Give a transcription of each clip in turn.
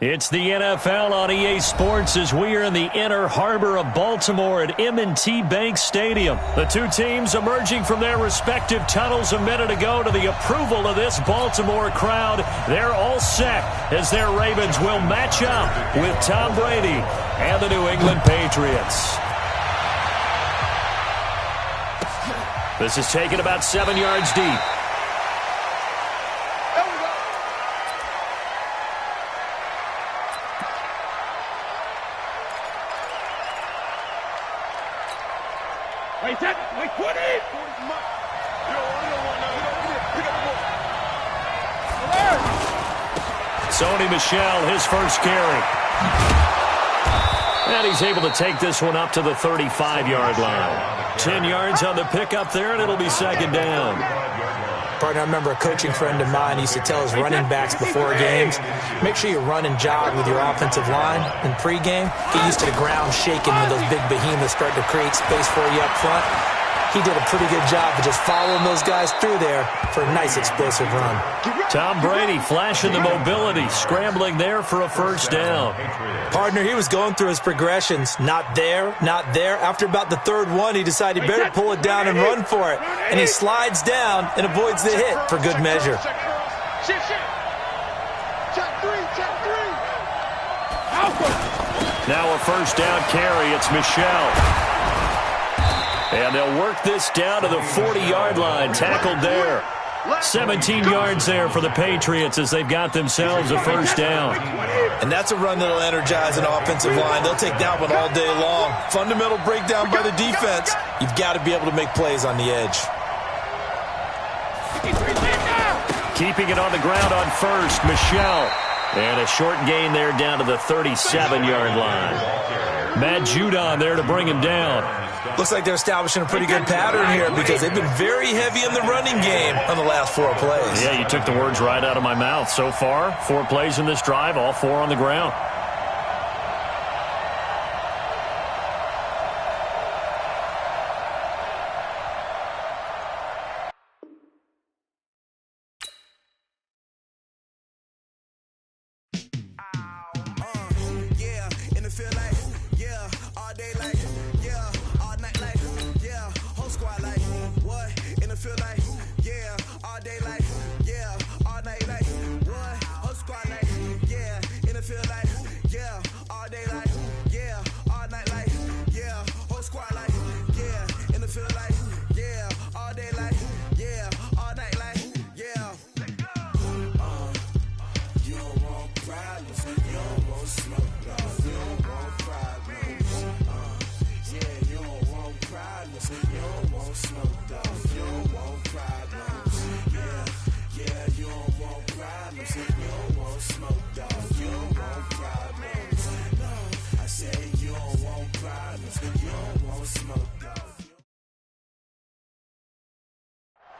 It's the NFL on EA Sports as we are in the inner harbor of Baltimore at M&T Bank Stadium. The two teams emerging from their respective tunnels a minute ago to the approval of this Baltimore crowd. They're all set as their Ravens will match up with Tom Brady and the New England Patriots. This is taken about 7 yards deep. Sony Michel, his first carry. And he's able to take this one up to the 35-yard line. 10 yards on the pickup there, and it'll be second down. Partner, I remember a coaching friend of mine used to tell his running backs before games, make sure you run and jog with your offensive line in pregame. Get used to the ground shaking when those big behemoths start to create space for you up front. He did a pretty good job of just following those guys through there for a nice explosive run. Tom Brady flashing the mobility, scrambling there for a first down. Partner, he was going through his progressions. Not there, not there. After about the third one, he decided he better pull it down and run for it. And he slides down and avoids the hit for good measure. Now a first down carry. It's Michel. And they'll work this down to the 40-yard line. Tackled there. 17 yards there for the Patriots as they've got themselves a first down. And that's a run that'll energize an offensive line. They'll take that one all day long. Fundamental breakdown by the defense. You've got to be able to make plays on the edge. Keeping it on the ground on first, Michel. And a short gain there down to the 37-yard line. Matt Judon there to bring him down. Looks like they're establishing a pretty good pattern here because they've been very heavy in the running game on the last 4 plays. Yeah, you took the words right out of my mouth. So far, 4 plays in this drive, all 4 on the ground.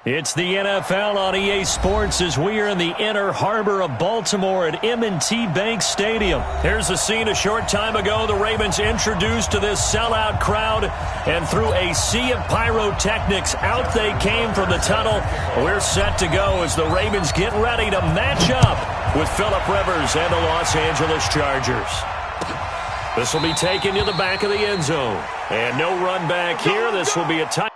It's the NFL on EA Sports as we are in the inner harbor of Baltimore at M&T Bank Stadium. Here's a scene a short time ago. The Ravens introduced to this sellout crowd, and through a sea of pyrotechnics, out they came from the tunnel. We're set to go as the Ravens get ready to match up with Phillip Rivers and the Los Angeles Chargers. This will be taken to the back of the end zone. And no run back here. This will be a tight.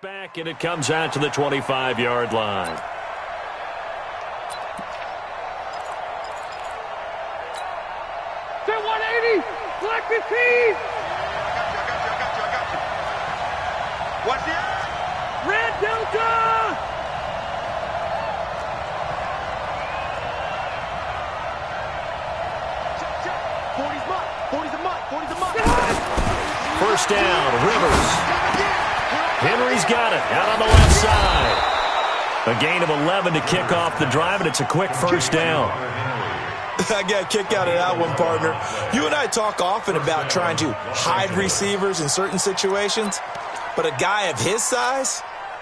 Back, and it comes out to the 25-yard line. They're 180. Select the team. What's it? Red Delta. Check. 40's mutt. 40's a mutt. 40's a mutt. First down, Rivers. Henry's got it out on the left side. A gain of 11 to kick off the drive, and it's a quick first down. I got a kick out of that one, partner. You and I talk often about trying to hide receivers in certain situations, but a guy of his size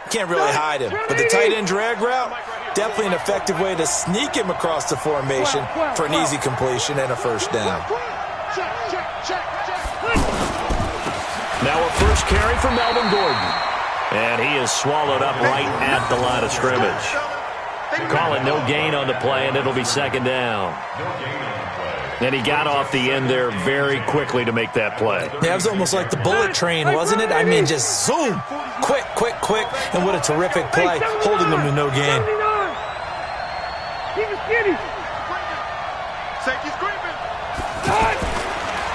can't really hide him. But the tight end drag route, definitely an effective way to sneak him across the formation for an easy completion and a first down. Now a first carry for Melvin Gordon. And he is swallowed up right at the line of scrimmage. Call it no gain on the play, and it'll be second down. And he got off the end there very quickly to make that play. Yeah, it was almost like the bullet train, wasn't it? I mean, just zoom. Quick, quick, quick. And what a terrific play, holding them to no gain.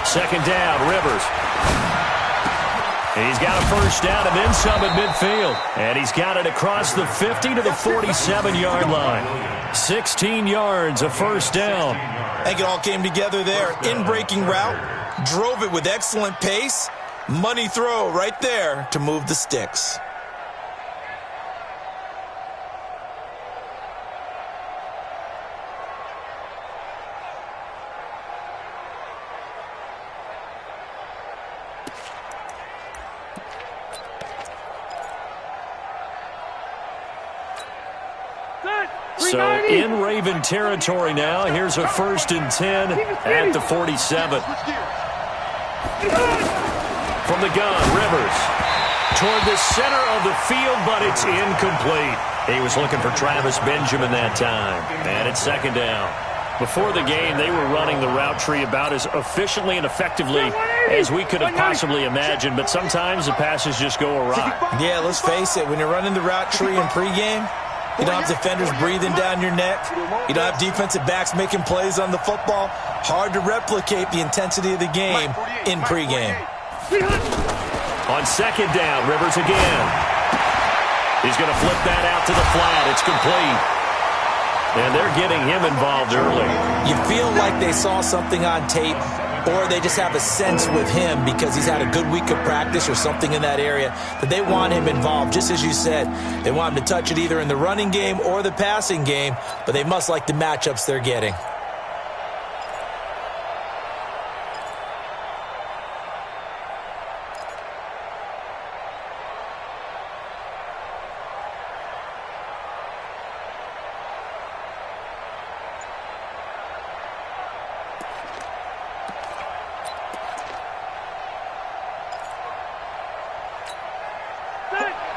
Second down, Rivers. He's got a first down and then some at midfield. And he's got it across the 50 to the 47-yard line. 16 yards, a first down. I think it all came together there. In-breaking route, drove it with excellent pace. Money throw right there to move the sticks. So in Raven territory now. Here's a 1st and 10 at the 47. From the gun, Rivers. Toward the center of the field, but it's incomplete. He was looking for Travis Benjamin that time. And it's second down. Before the game, they were running the route tree about as efficiently and effectively as we could have possibly imagined, but sometimes the passes just go awry. Yeah, let's face it, when you're running the route tree in pregame, you don't have defenders breathing down your neck. You don't have defensive backs making plays on the football. Hard to replicate the intensity of the game in pregame. On second down, Rivers again. He's going to flip that out to the flat. It's complete. And they're getting him involved early. You feel like they saw something on tape, or they just have a sense with him because he's had a good week of practice or something in that area that they want him involved. Just as you said, they want him to touch it either in the running game or the passing game, but they must like the matchups they're getting.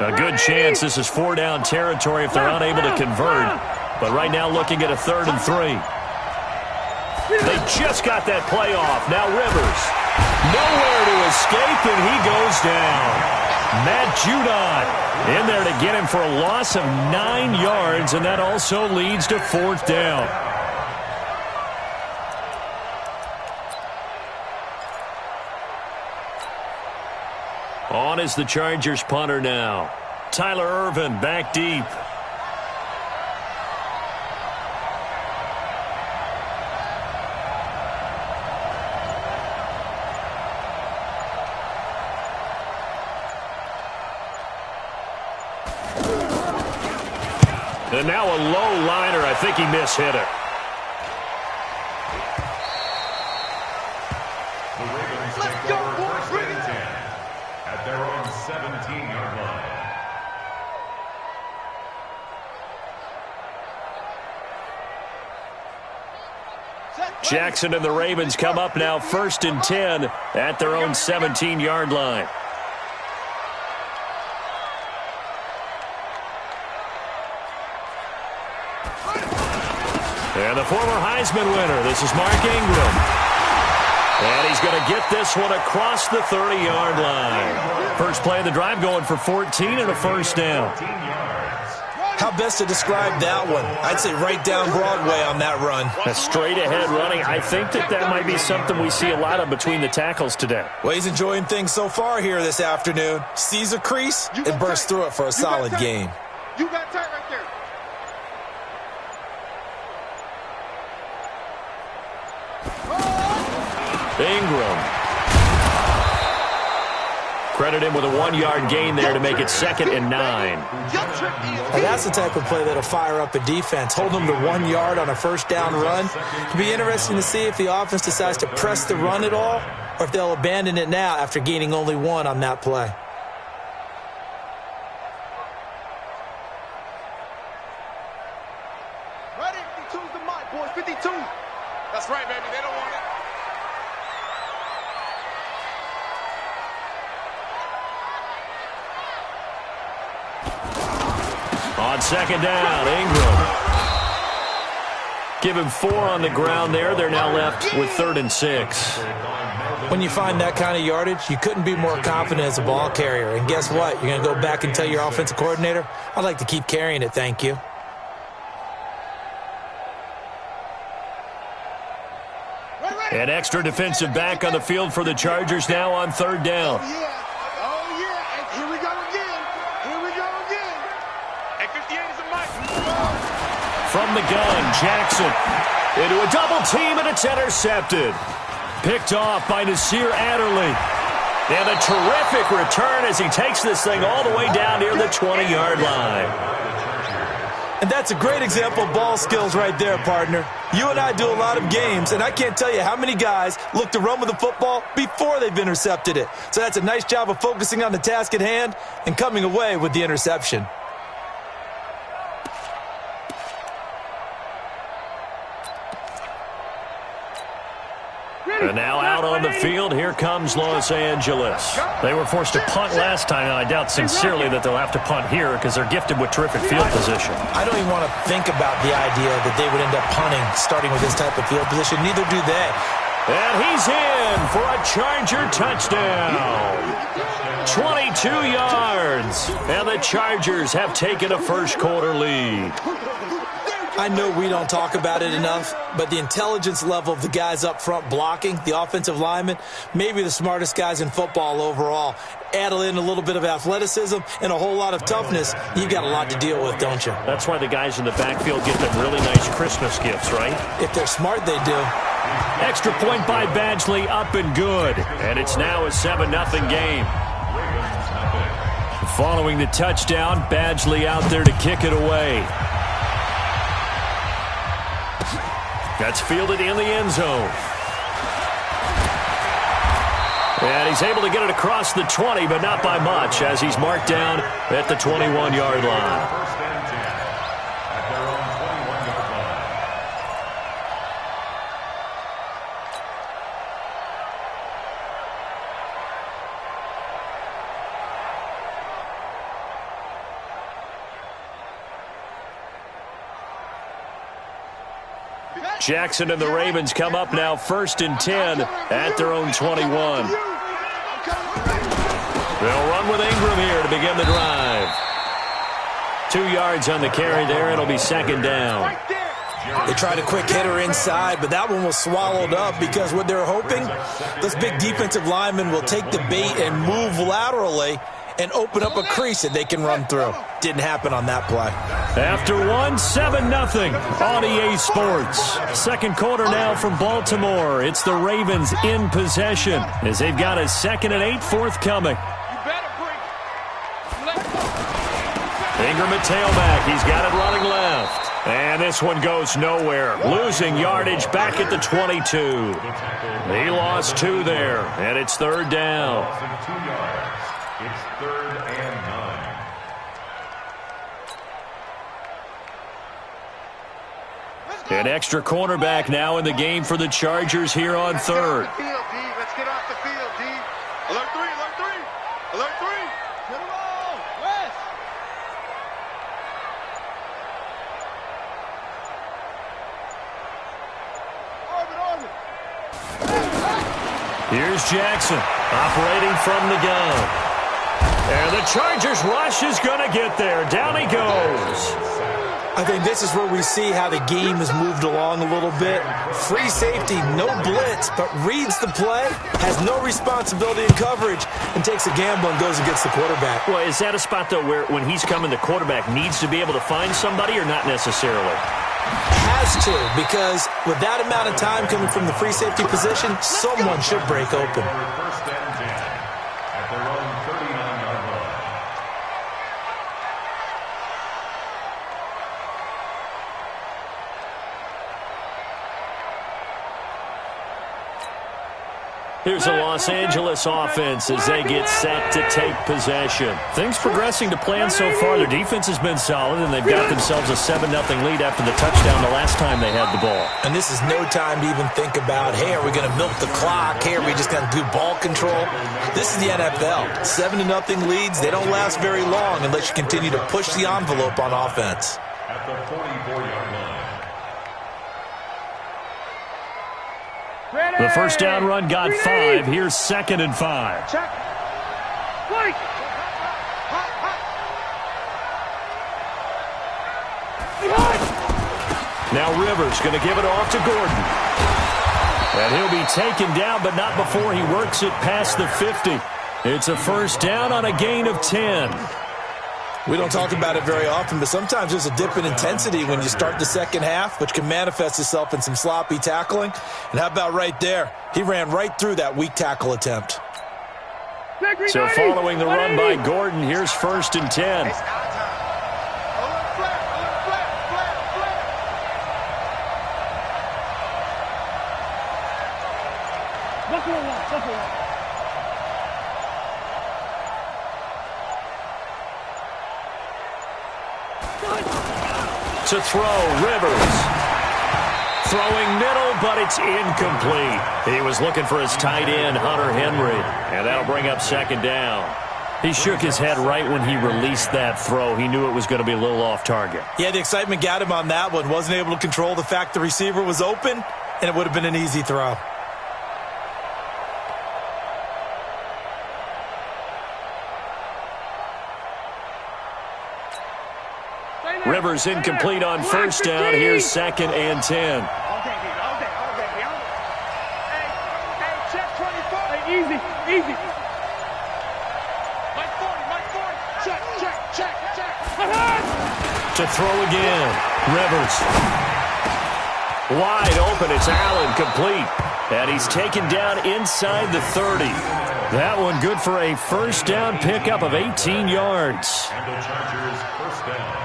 A good chance this is 4-down territory if they're unable to convert. But right now looking at a 3rd and 3. They just got that play off. Now Rivers. Nowhere to escape, and he goes down. Matt Judon in there to get him for a loss of 9 yards, and that also leads to 4th down. On is the Chargers punter now. Tyler Ervin back deep. And now a low liner. I think he mishit it. Let's go, boys. Bring it. At their own 17-yard line. Jackson and the Ravens come up now 1st and 10 at their own 17-yard line. And the former Heisman winner, this is Mark Ingram. And he's going to get this one across the 30-yard line. First play of the drive going for 14 and a first down. How best to describe that one? I'd say right down Broadway on that run. A straight-ahead running. I think that might be something we see a lot of between the tackles today. Well, he's enjoying things so far here this afternoon. Sees a crease and bursts through it for a solid game. You got tight right there. Ingram. Credit him with a 1-yard gain there to make it 2nd and 9. Now that's the type of play that'll fire up a defense. Hold them to 1 yard on a first down run. It'll be interesting to see if the offense decides to press the run at all or if they'll abandon it now after gaining only 1 on that play. Ready? 52's the mic, boys. 52. That's right, baby. They don't want it. On 2nd down, Ingram. Give him 4 on the ground there. They're now left with 3rd and 6. When you find that kind of yardage, you couldn't be more confident as a ball carrier. And guess what? You're going to go back and tell your offensive coordinator, I'd like to keep carrying it, thank you. An extra defensive back on the field for the Chargers now on 3rd down. Oh, yeah. And here we go again. Here we go again. And 58 is a mic. From the gun, Jackson into a double team, and it's intercepted. Picked off by Nasir Adderley. And a terrific return as he takes this thing all the way down near the 20-yard line. And that's a great example of ball skills right there, partner. You and I do a lot of games, and I can't tell you how many guys look to run with the football before they've intercepted it. So that's a nice job of focusing on the task at hand and coming away with the interception. And now out on the field, here comes Los Angeles. They were forced to punt last time, and I doubt sincerely that they'll have to punt here because they're gifted with terrific field position. I don't even want to think about the idea that they would end up punting starting with this type of field position. Neither do they. And he's in for a Charger touchdown. 22 yards. And the Chargers have taken a first-quarter lead. I know we don't talk about it enough, but the intelligence level of the guys up front blocking, the offensive linemen, maybe the smartest guys in football overall. Add in a little bit of athleticism and a whole lot of toughness, you got a lot to deal with, don't you? That's why the guys in the backfield get them really nice Christmas gifts, right? If they're smart, they do. Extra point by Badgley, up and good. And it's now a 7-0 game. Following the touchdown, Badgley out there to kick it away. That's fielded in the end zone. And he's able to get it across the 20, but not by much, as he's marked down at the 21-yard line. First and 10 at their own 21-yard line. Jackson and the Ravens come up now 1st and 10 at their own 21. They'll run with Ingram here to begin the drive. 2 yards on the carry there. It'll be 2nd down. They tried a quick hitter inside, but that one was swallowed up because what they're hoping, those big defensive linemen will take the bait and move laterally and open up a crease that they can run through. Didn't happen on that play. After 7-0 on EA Sports. Second quarter now from Baltimore. It's the Ravens in possession as they've got a 2nd and 8 forthcoming. Ingram at tailback. He's got it running left. And this one goes nowhere. Losing yardage back at the 22. He lost 2 there, and it's 3rd down. It's 3rd and 9. An extra cornerback now in the game for the Chargers here on 3rd. Let's get off the field, D. Alert 3, alert 3. Alert 3. Get him on. West. Orbit. Here's Jackson operating from the gun. And the Chargers rush is going to get there. Down he goes. I think this is where we see how the game has moved along a little bit. Free safety, no blitz, but reads the play, has no responsibility in coverage, and takes a gamble and goes against the quarterback. Well, is that a spot, though, where when he's coming, the quarterback needs to be able to find somebody or not necessarily? Has to, because with that amount of time coming from the free safety position, someone should break open. First and 10 at their own 30. Here's a Los Angeles offense as they get set to take possession. Things progressing to plan so far. Their defense has been solid, and they've got themselves a 7-0 lead after the touchdown the last time they had the ball. And this is no time to even think about, hey, are we going to milk the clock? Hey, are we just going to do ball control? This is the NFL. 7-0 leads, they don't last very long unless you continue to push the envelope on offense. At the 44-yard line. The first down run got 5. Here's 2nd and 5. Check. Flight. Now Rivers going to give it off to Gordon. And he'll be taken down, but not before he works it past the 50. It's a first down on a gain of 10. We don't talk about it very often, but sometimes there's a dip in intensity when you start the second half, which can manifest itself in some sloppy tackling. And how about right there? He ran right through that weak tackle attempt. So following the run by Gordon, here's 1st and 10. To throw, Rivers. Throwing middle, but it's incomplete. He was looking for his tight end, Hunter Henry, and that'll bring up 2nd down. He shook his head right when he released that throw. He knew it was going to be a little off target. Yeah, the excitement got him on that one. Wasn't able to control the fact the receiver was open, and it would have been an easy throw. Rivers incomplete on 1st down. Here's 2nd and 10. Easy. Check. To throw again. Rivers. Wide open. It's Allen, complete. And he's taken down inside the 30. That one good for a first down pickup of 18 yards. And the Chargers first down.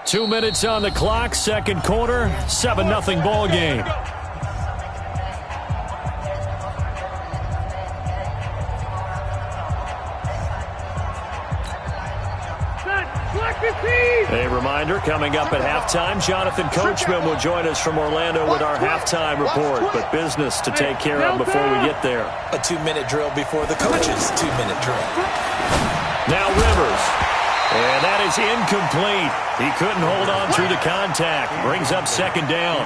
2 minutes on the clock, 2nd quarter, 7-0 ball game. A reminder, coming up at halftime, Jonathan Coachman will join us from Orlando with our halftime report, but business to take care of before we get there. A 2-minute drill before the coach's 2-minute drill. Now Rivers. And that is incomplete. He couldn't hold on through the contact. Brings up 2nd down.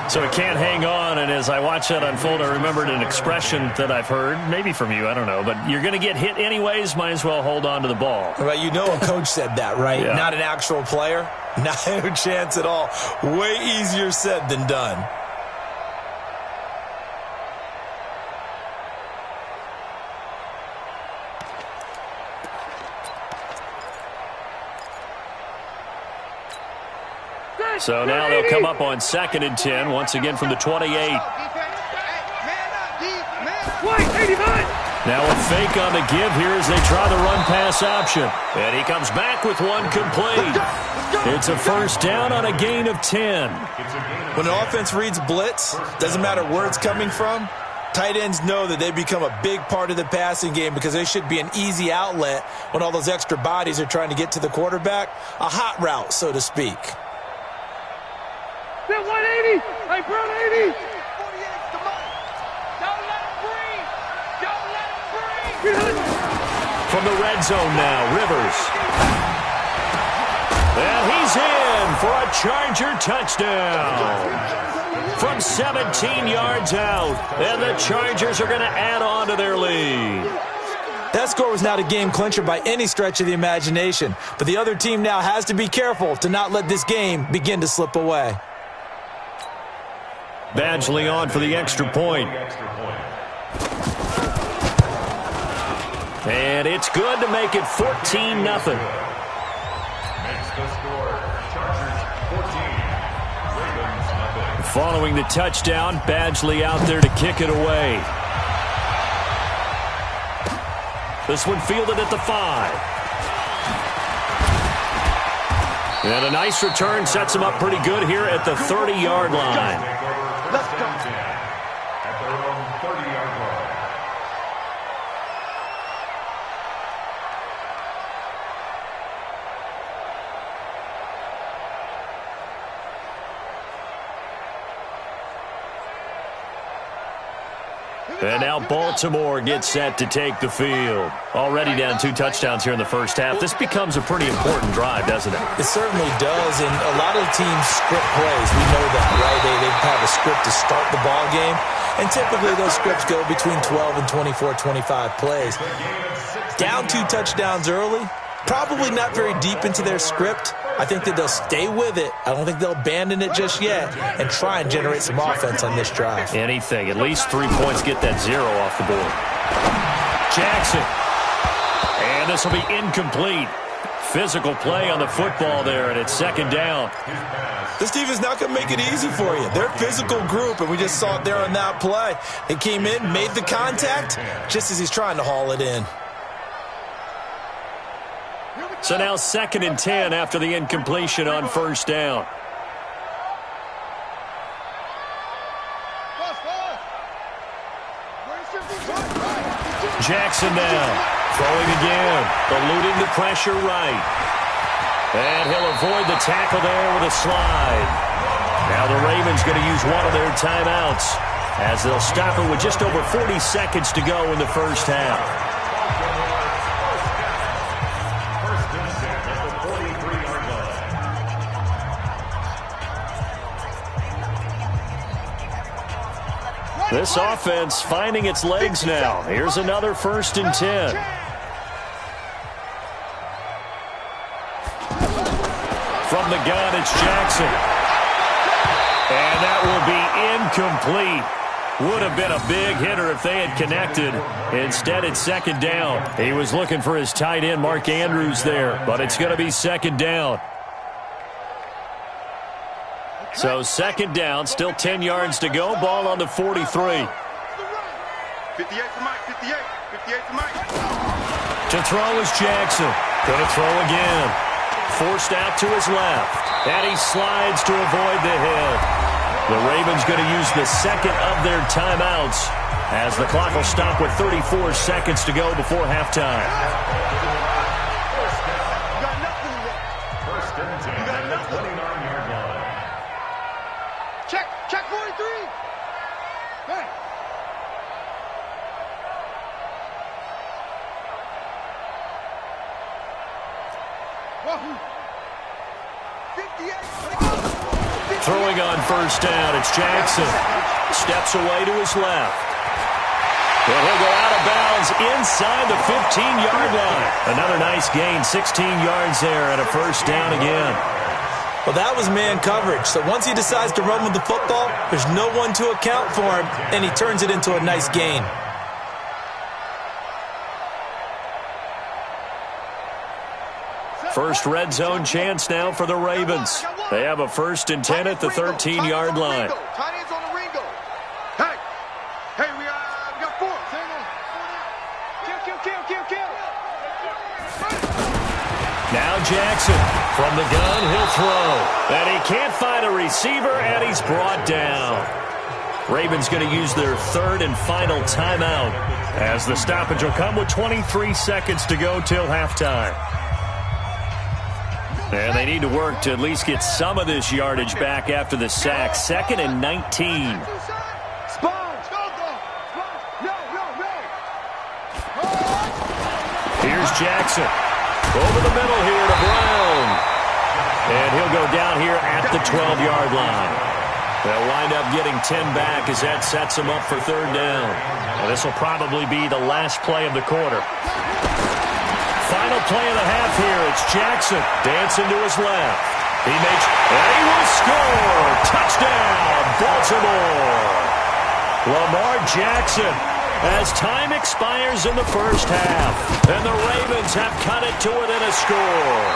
So he can't hang on, and as I watch that unfold, I remembered an expression that I've heard, maybe from you, I don't know, but you're going to get hit anyways, might as well hold on to the ball. Well, you know a coach said that, right? Yeah. Not an actual player. No chance at all. Way easier said than done. So now they'll come up on 2nd and 10, once again from the 28. Now a fake on the give here as they try the run-pass option. And he comes back with one complete. It's a first down on a gain of 10. When an offense reads blitz, doesn't matter where it's coming from, tight ends know that they become a big part of the passing game because they should be an easy outlet when all those extra bodies are trying to get to the quarterback. A hot route, so to speak. 180. Hey, bro, 80. From the red zone now, Rivers. And he's in for a Charger touchdown. From 17 yards out, and the Chargers are going to add on to their lead. That score was not a game clincher by any stretch of the imagination, but the other team now has to be careful to not let this game begin to slip away. Badgley on for the extra point. And it's good to make it 14-0. Makes the score, Chargers 14, Ravens nothing. Following the touchdown, Badgley out there to kick it away. This one fielded at the 5. And a nice return sets them up pretty good here at the 30-yard line. Let's go. At their own 30-yard line. And now Baltimore gets set to take the field. Already down 2 touchdowns here in the first half. This becomes a pretty important drive, doesn't it? It certainly does, and a lot of teams script plays. We know that, right? They have a script to start the ball game, and typically those scripts go between 12 and 24, 25 plays. Down 2 touchdowns early, probably not very deep into their script. I think that they'll stay with it. I don't think they'll abandon it just yet and try and generate some offense on this drive. Anything. At least 3 points, get that 0 off the board. Jackson. And this will be incomplete. Physical play on the football there, and it's second down. This team is not going to make it easy for you. They're a physical group, and we just saw it there on that play. He came in, made the contact, just as he's trying to haul it in. So now 2nd and 10 after the incompletion on first down. Jackson now, throwing again, eluding the pressure right. And he'll avoid the tackle there with a slide. Now the Ravens going to use one of their timeouts as they'll stop it with just over 40 seconds to go in the first half. This offense finding its legs now. Here's another 1st and 10. From the gun, it's Jackson. And that will be incomplete. Would have been a big hitter if they had connected. Instead, it's 2nd down. He was looking for his tight end, Mark Andrews, there. But it's going to be 2nd down. So 2nd down, still 10 yards to go. Ball on the 43. 58 to Mike, 58 to Mike. To throw is Jackson. Going to throw again. Forced out to his left. And he slides to avoid the hit. The Ravens going to use the 2nd of their timeouts as the clock will stop with 34 seconds to go before halftime. You got nothing left. 1st and 10 at the 29-yard line. Check 43. Hey. Wahoo. 58. Throwing on first down, it's Jackson. Steps away to his left. And he'll go out of bounds inside the 15-yard line. Another nice gain, 16 yards there, and a first down again. Well, that was man coverage. So once he decides to run with the football, there's no one to account for him, and he turns it into a nice gain. First red zone chance now for the Ravens. They have a 1st and 10 at the 13-yard line. Tight ends on the Ringo. Hey, we got 4. Kill. Now Jackson from the gun, he'll throw. And he can't find a receiver, and he's brought down. Ravens going to use their 3rd and final timeout as the stoppage will come with 23 seconds to go till halftime. And they need to work to at least get some of this yardage back after the sack. 2nd and 19. Here's Jackson. Over the middle here to Brown. And he'll go down here at the 12-yard line. They'll wind up getting 10 back as that sets them up for 3rd down. And this will probably be the last play of the quarter. Final play of the half here. It's Jackson dancing to his left. He makes, and he will score. Touchdown, Baltimore. Lamar Jackson as time expires in the first half. And the Ravens have cut it to within a score.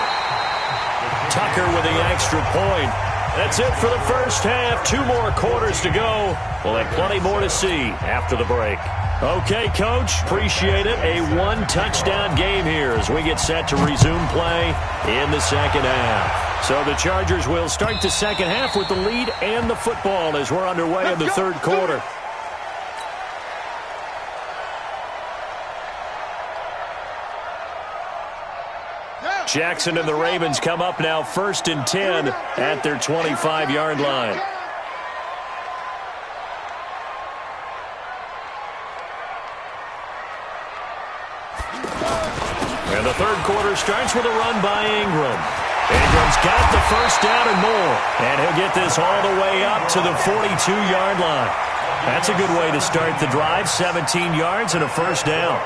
Tucker with the extra point. That's it for the first half. 2 more quarters to go. We'll have plenty more to see after the break. Okay, Coach, appreciate it. A one-touchdown game here as we get set to resume play in the second half. So the Chargers will start the second half with the lead and the football as we're underway in the third quarter. Jackson and the Ravens come up now 1st and 10 at their 25-yard line. And the third quarter starts with a run by Ingram. Ingram's got the first down and more. And he'll get this all the way up to the 42-yard line. That's a good way to start the drive. 17 yards and a first down.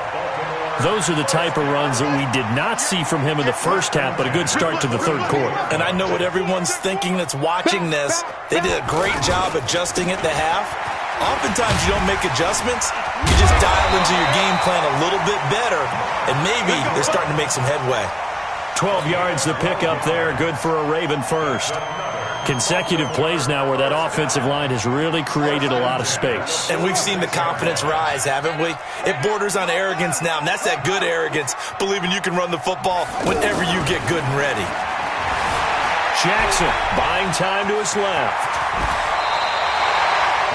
Those are the type of runs that we did not see from him in the first half, but a good start to the third quarter. And I know what everyone's thinking that's watching this. They did a great job adjusting at the half. Oftentimes you don't make adjustments. You just dial into your game plan a little bit better, and maybe they're starting to make some headway. 12 yards to pick up there. Good for a Raven first. Consecutive plays now where that offensive line has really created a lot of space. And we've seen the confidence rise, haven't we? It borders on arrogance now, and that's that good arrogance, believing you can run the football whenever you get good and ready. Jackson buying time to his left.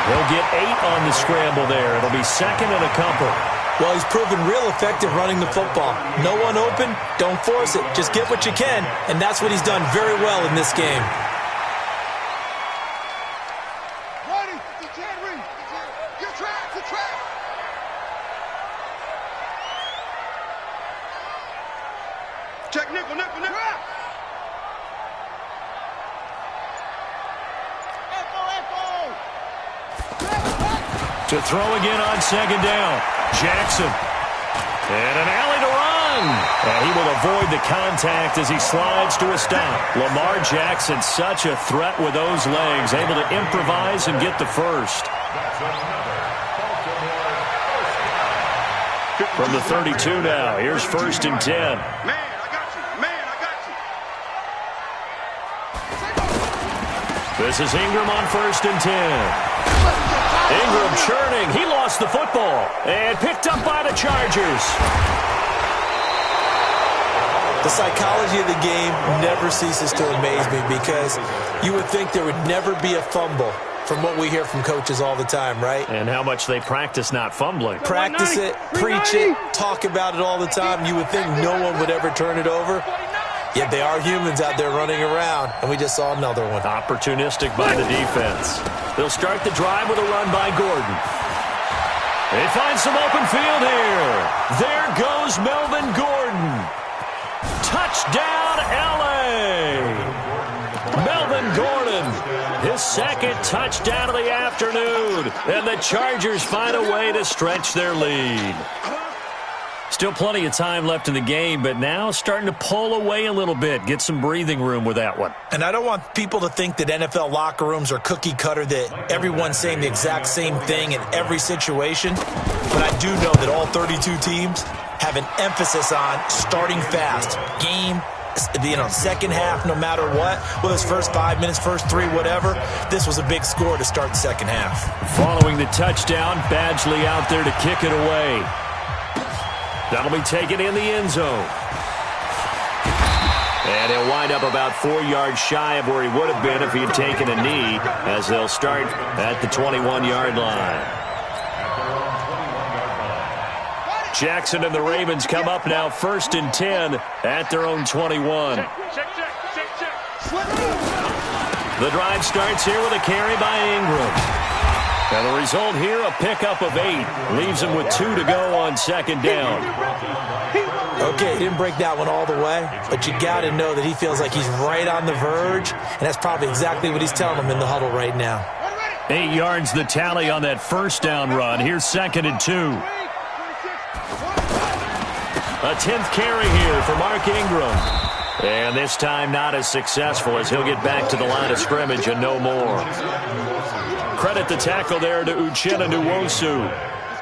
He'll get 8 on the scramble there. It'll be second and a couple. Well, he's proven real effective running the football. No one open, don't force it. Just get what you can, and that's what he's done very well in this game. Check nickel, nickel, nickel. To throw again on second down. Jackson. And an alley to run. And he will avoid the contact as he slides to a stop. Lamar Jackson, such a threat with those legs. Able to improvise and get the first. From the 32 now. Here's 1st and 10. This is Ingram on 1st and 10. Ingram churning. He lost the football and picked up by the Chargers. The psychology of the game never ceases to amaze me because you would think there would never be a fumble from what we hear from coaches all the time, right? And how much they practice not fumbling. Practice it, preach it, talk about it all the time. You would think no one would ever turn it over. Yet they are humans out there running around, and we just saw another one. Opportunistic by the defense. They'll start the drive with a run by Gordon. They find some open field here. There goes Melvin Gordon. Touchdown, L.A. Melvin Gordon, his second touchdown of the afternoon. And the Chargers find a way to stretch their lead. Still plenty of time left in the game, but now starting to pull away a little bit. Get some breathing room with that one. And I don't want people to think that NFL locker rooms are cookie cutter, that everyone's saying the exact same thing in every situation. But I do know that all 32 teams have an emphasis on starting fast. Game, second half, no matter what. Whether it's first 5 minutes, first 3, whatever. This was a big score to start the second half. Following the touchdown, Badgley out there to kick it away. That'll be taken in the end zone. And he'll wind up about 4 yards shy of where he would have been if he had taken a knee, as they'll start at the 21-yard line. Jackson and the Ravens come up now 1st and 10 at their own 21. The drive starts here with a carry by Ingram. And the result here, a pickup of 8. Leaves him with 2 to go on second down. Okay, he didn't break that one all the way, but you got to know that he feels like he's right on the verge, and that's probably exactly what he's telling him in the huddle right now. 8 yards the tally on that first down run. Here's 2nd and 2. A 10th carry here for Mark Ingram. And this time not as successful as he'll get back to the line of scrimmage and no more. Credit the tackle there to Uchenna Nwosu.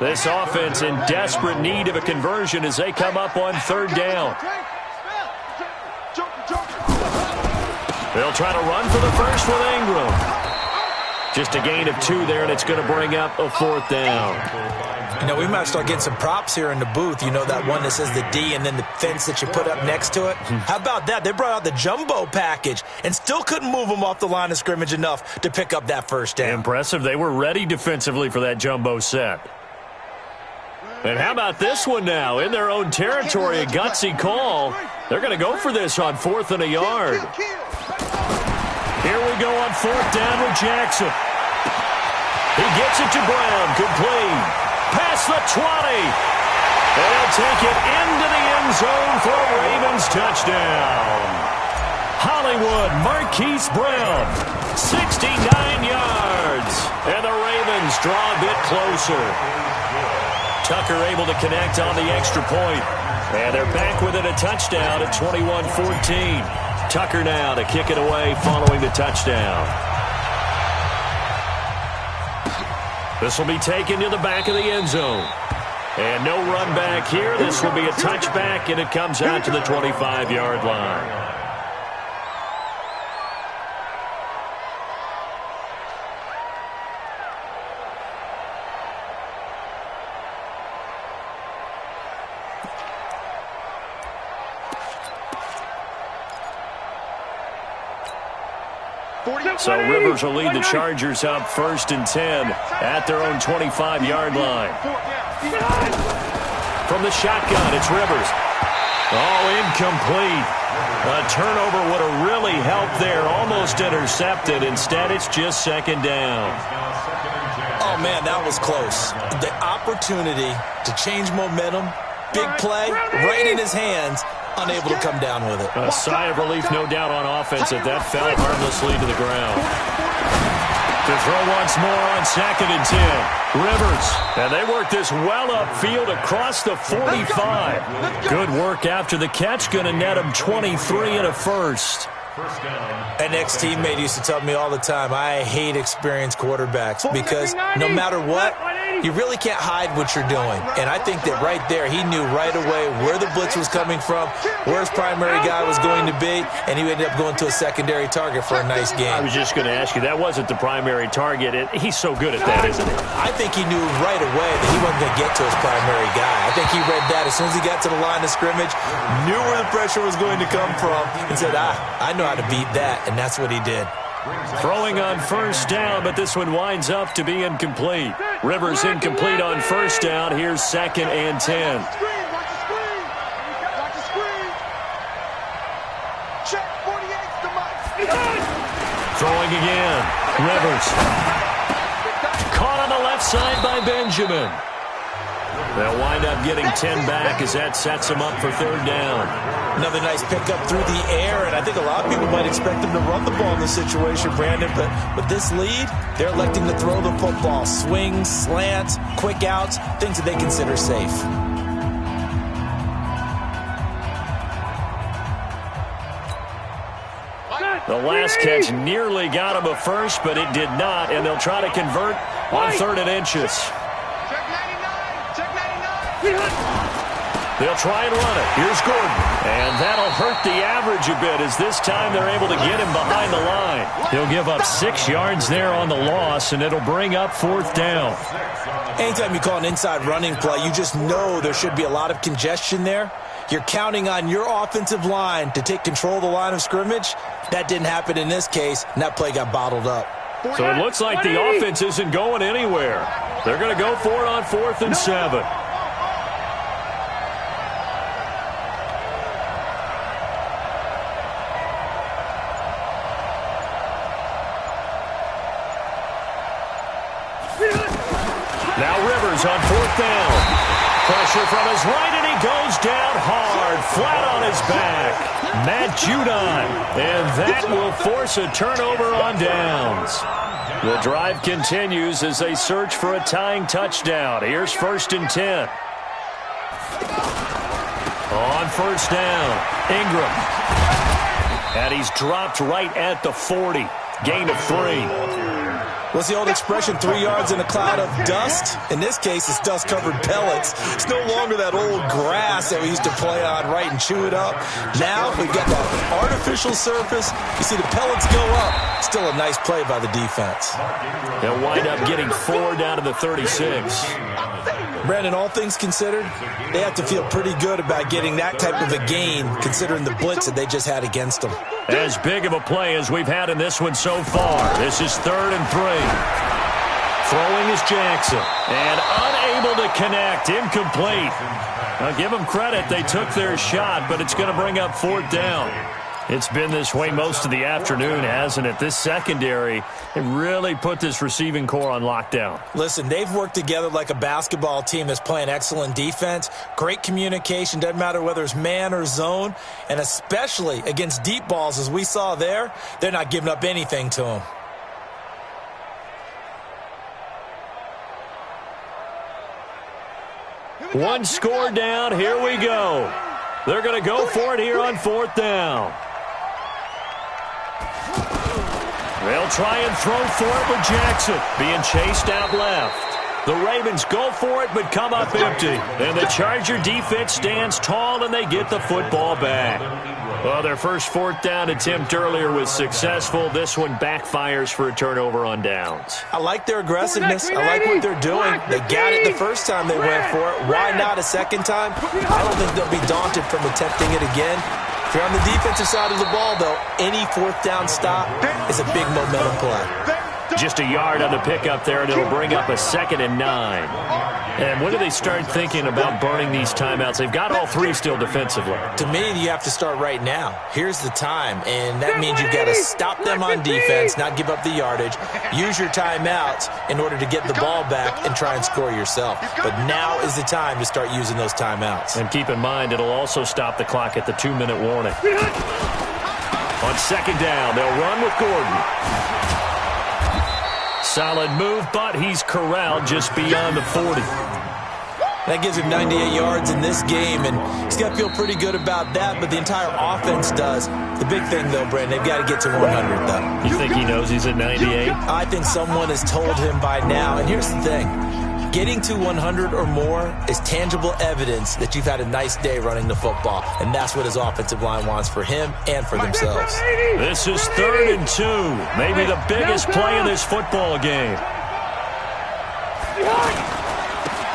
This offense in desperate need of a conversion as they come up on 3rd down. They'll try to run for the first with Ingram. Just a gain of 2 there, and it's going to bring up a 4th down. You know, we might start getting some props here in the booth. You know, that one that says the D and then the fence that you put up next to it? How about that? They brought out the jumbo package and still couldn't move them off the line of scrimmage enough to pick up that first down. Impressive. They were ready defensively for that jumbo set. And how about this one now? In their own territory, a gutsy call. They're going to go for this on 4th and a yard. Here we go on 4th down with Jackson. He gets it to Brown. Complete. Past the 20. They'll take it into the end zone for a Ravens touchdown. Hollywood Marquise Brown, 69 yards. And the Ravens draw a bit closer. Tucker able to connect on the extra point. And they're back within a touchdown at 21-14. Tucker now to kick it away following the touchdown. This will be taken to the back of the end zone. And no run back here. This will be a touchback, and it comes out to the 25-yard line. So Rivers will lead the Chargers up 1st and 10 at their own 25-yard line. From the shotgun, it's Rivers. Oh, incomplete. A turnover would have really helped there. Almost intercepted. Instead, it's just 2nd down. Oh, man, that was close. The opportunity to change momentum, big play, right in his hands. Unable to come down with it. A sigh of relief, no doubt, on offense that fell harmlessly to the ground. To throw once more on 2nd and 10. Rivers. And they work this well upfield across the 45. Good work after the catch. Going to net him 23 and a first. An ex-teammate used to tell me all the time, I hate experienced quarterbacks because no matter what, you really can't hide what you're doing. And I think that right there, he knew right away where the blitz was coming from, where his primary guy was going to be, and he ended up going to a secondary target for a nice game. I was just going to ask you, that wasn't the primary target. He's so good at that, isn't he? I think he knew right away that he wasn't going to get to his primary guy. I think he read that as soon as he got to the line of scrimmage, knew where the pressure was going to come from, and said, I know how to beat that, and that's what he did. Throwing on 1st down, but this one winds up to be incomplete. Rivers incomplete on 1st down. Here's 2nd and 10. Throwing again. Rivers. Caught on the left side by Benjamin. They'll wind up getting 10 back as that sets them up for 3rd down. Another nice pickup through the air, and I think a lot of people might expect them to run the ball in this situation, Brandon, but with this lead, they're electing to throw the football. Swings, slants, quick outs, things that they consider safe. The last catch nearly got him a first, but it did not, and they'll try to convert on 3rd and inches. They'll try and run it. Here's Gordon. And that'll hurt the average a bit as this time they're able to get him behind the line. He'll give up 6 yards there on the loss, and it'll bring up 4th down. Anytime you call an inside running play, you just know there should be a lot of congestion there. You're counting on your offensive line to take control of the line of scrimmage. That didn't happen in this case, and that play got bottled up. So it looks like the offense isn't going anywhere. They're going to go for it on 4th and 7. Now Rivers on 4th down. Pressure from his right, and he goes down hard, flat on his back. Matt Judon, and that will force a turnover on downs. The drive continues as they search for a tying touchdown. Here's 1st and 10. On 1st down, Ingram. And he's dropped right at the 40. Gain of 3. What's the old expression, 3 yards in a cloud of dust? In this case, it's dust-covered pellets. It's no longer that old grass that we used to play on, right, and chew it up. Now we've got that artificial surface. You see the pellets go up. Still a nice play by the defense. They'll wind up getting 4 down to the 36. Brandon, all things considered, they have to feel pretty good about getting that type of a gain, considering the blitz that they just had against them. As big of a play as we've had in this one so far. This is 3rd and 3. Throwing is Jackson. And unable to connect. Incomplete. Now, give them credit. They took their shot, but it's going to bring up 4th down. It's been this way most of the afternoon, hasn't it? This secondary, it really put this receiving core on lockdown. Listen, they've worked together like a basketball team that's playing excellent defense. Great communication, doesn't matter whether it's man or zone. And especially against deep balls, as we saw there, they're not giving up anything to them. One score down, here we go. They're going to go for it here on 4th down. They'll try and throw for it with Jackson, being chased out left. The Ravens go for it, but come up empty. And the Charger defense stands tall, and they get the football back. Well, their first 4th down attempt earlier was successful. This one backfires for a turnover on downs. I like their aggressiveness. I like what they're doing. They got it the first time they went for it. Why not a second time? I don't think they'll be daunted from attempting it again. If you're on the defensive side of the ball, though, any 4th down stop is a big momentum play. Just a yard on the pickup there, and it'll bring up a 2nd and 9. And when do they start thinking about burning these timeouts? They've got all 3 still defensively. To me, you have to start right now. Here's the time, and that means you've got to stop them on defense, not give up the yardage, use your timeouts in order to get the ball back and try and score yourself. But now is the time to start using those timeouts. And keep in mind, it'll also stop the clock at the 2-minute warning. On 2nd down, they'll run with Gordon. Solid move, but he's corralled just beyond the 40. That gives him 98 yards in this game, and he's got to feel pretty good about that, but the entire offense does. The big thing, though, Brandon, they've got to get to 100, though. You think he knows he's at 98? I think someone has told him by now, and here's the thing. Getting to 100 or more is tangible evidence that you've had a nice day running the football, and that's what his offensive line wants for him and for themselves. This is 3rd and 2, maybe the biggest play of this football game.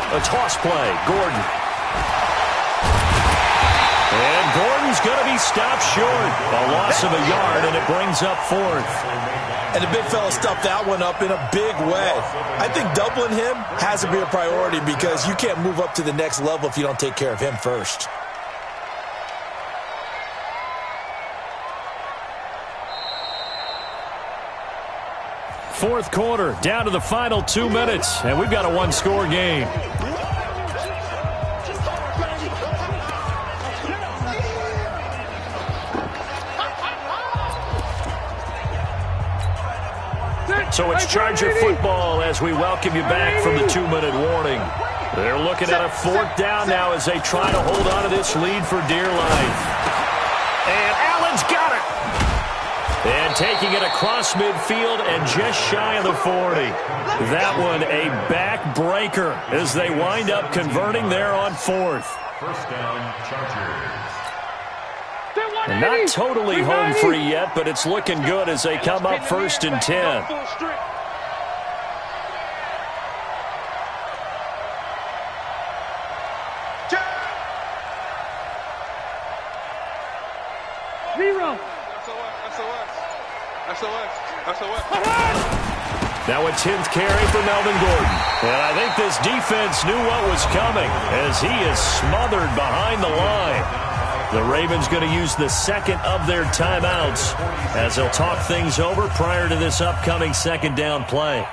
A toss play, Gordon. And Gordon's going to be stopped short. A loss of a yard, and it brings up 4th. And the big fella stuffed that one up in a big way. I think doubling him has to be a priority because you can't move up to the next level if you don't take care of him first. Fourth quarter, down to the final 2 minutes, and we've got a 1-score game. So it's Charger football as we welcome you back from the 2-minute warning. They're looking at a 4th down now as they try to hold on to this lead for dear life. And Allen's got it. And taking it across midfield and just shy of the 40. That one a backbreaker as they wind up converting there on 4th. First down, Chargers. And not totally home free yet, but it's looking good as they come up 1st and 10. Now a 10th carry for Melvin Gordon. And I think this defense knew what was coming as he is smothered behind the line. The Ravens going to use the 2nd of their timeouts as they'll talk things over prior to this upcoming 2nd down play.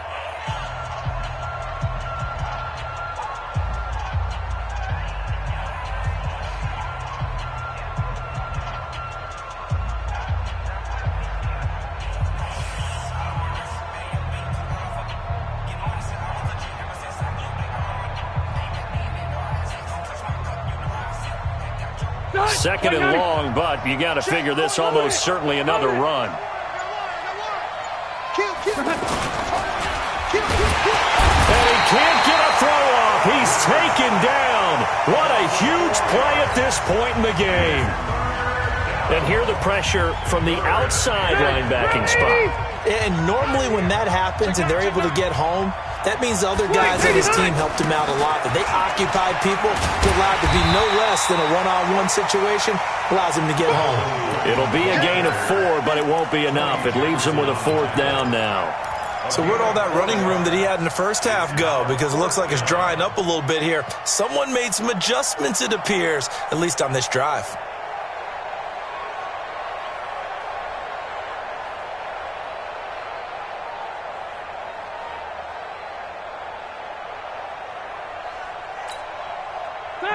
Second and long, but you got to figure this almost certainly another run. And he can't get a throw off. He's taken down. What a huge play at this point in the game. And here the pressure from the outside linebacking spot. And normally when that happens and they're able to get home, that means the other guys on his team helped him out a lot. That they occupied people to allow it to be no less than a one-on-one situation, allows him to get home. It'll be a gain of 4, but it won't be enough. It leaves him with a 4th down now. So where'd all that running room that he had in the first half go? Because it looks like it's drying up a little bit here. Someone made some adjustments, it appears, at least on this drive.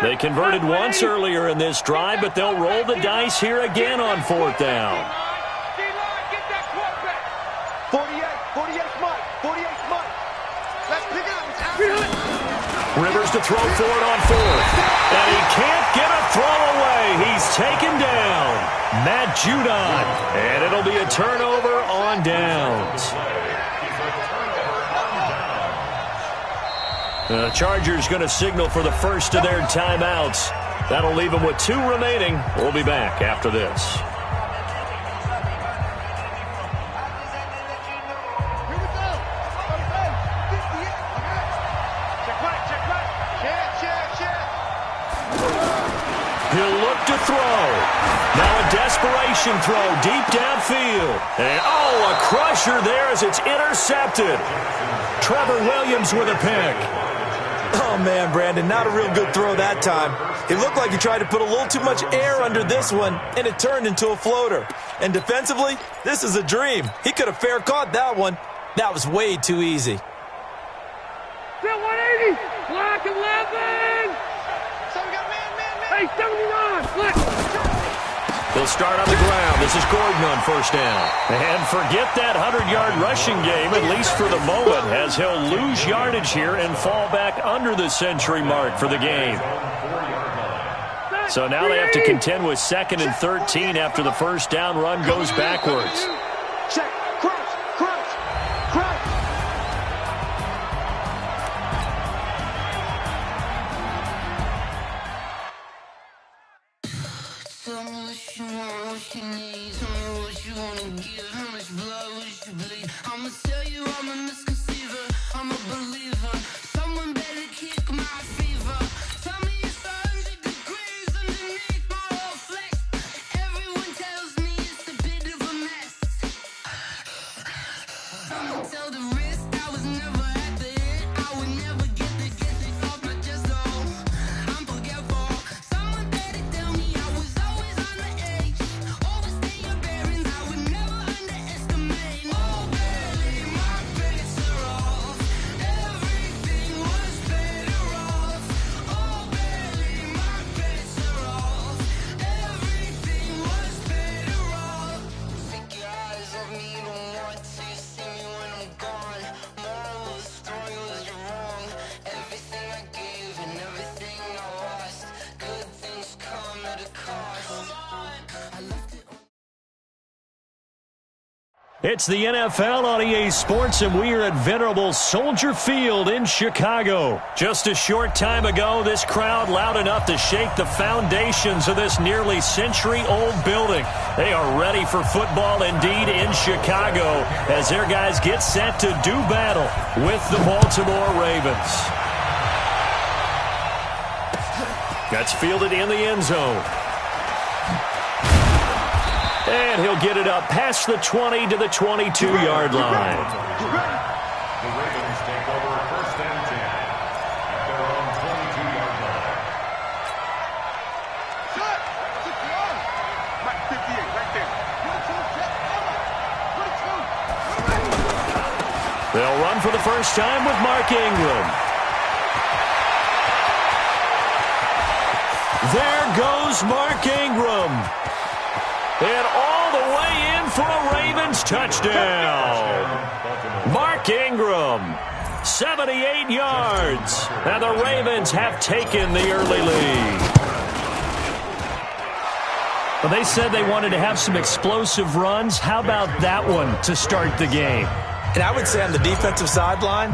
They converted once earlier in this drive, but they'll roll the dice here again on 4th down. 48 Mike. Let's pick it up. Rivers to throw for it on 4th. And he can't get a throw away. He's taken down. Matt Judon. And it'll be a turnover on downs. The Chargers going to signal for the first of their timeouts. That'll leave them with 2 remaining. We'll be back after this. He'll look to throw. Now a desperation throw deep downfield. And a crusher there as it's intercepted. Trevor Williams with a pick. Oh, man, Brandon, not a real good throw that time. It looked like he tried to put a little too much air under this one, and it turned into a floater. And defensively, this is a dream. He could have fair caught that one. That was way too easy. 180, block 11. Hey, 79, black. They'll start on the ground. This is Gordon on 1st down. And forget that 100-yard rushing game, at least for the moment, as he'll lose yardage here and fall back under the century mark for the game. So now they have to contend with 2nd and 13 after the 1st down run goes backwards. Check. Crouch. Tell me what you want, what you need. Tell me what you wanna give. How much blood would you bleed? I'ma tell you I'm a misconceiver. I'm a believer. Someone better kick my fever. Tell me it's 100 degrees underneath my whole flesh. Everyone tells me it's a bit of a mess. I'ma tell the risk I was never at the end. I would never get the off my chest though. I'm forgetful. Someone better tell me I was always on the edge. Overstay your bearings, I would never underestimate. Oh baby, my bets are off. Everything was better off. Oh baby, my bets are off. Everything was better off. Take your eyes off me, you don't want to see me when I'm gone. Moral of the story was you're wrong. Everything I gave and everything I lost. Good things come at a cost. I left it on. It's the NFL on EA Sports, and we are at venerable Soldier Field in Chicago. Just a short time ago, this crowd loud enough to shake the foundations of this nearly century-old building. They are ready for football indeed in Chicago as their guys get set to do battle with the Baltimore Ravens. That's fielded in the end zone. And he'll get it up past the 20 to the 22-yard line. The Ravens take over 1st and 10 at their own 22-yard line. Shut! Mike 58, right there. They'll run for the first time with Mark Ingram. There goes Mark Ingram. And all the way in for a Ravens touchdown. Mark Ingram, 78 yards. And the Ravens have taken the early lead. Well, they said they wanted to have some explosive runs. How about that one to start the game? And I would say on the defensive sideline,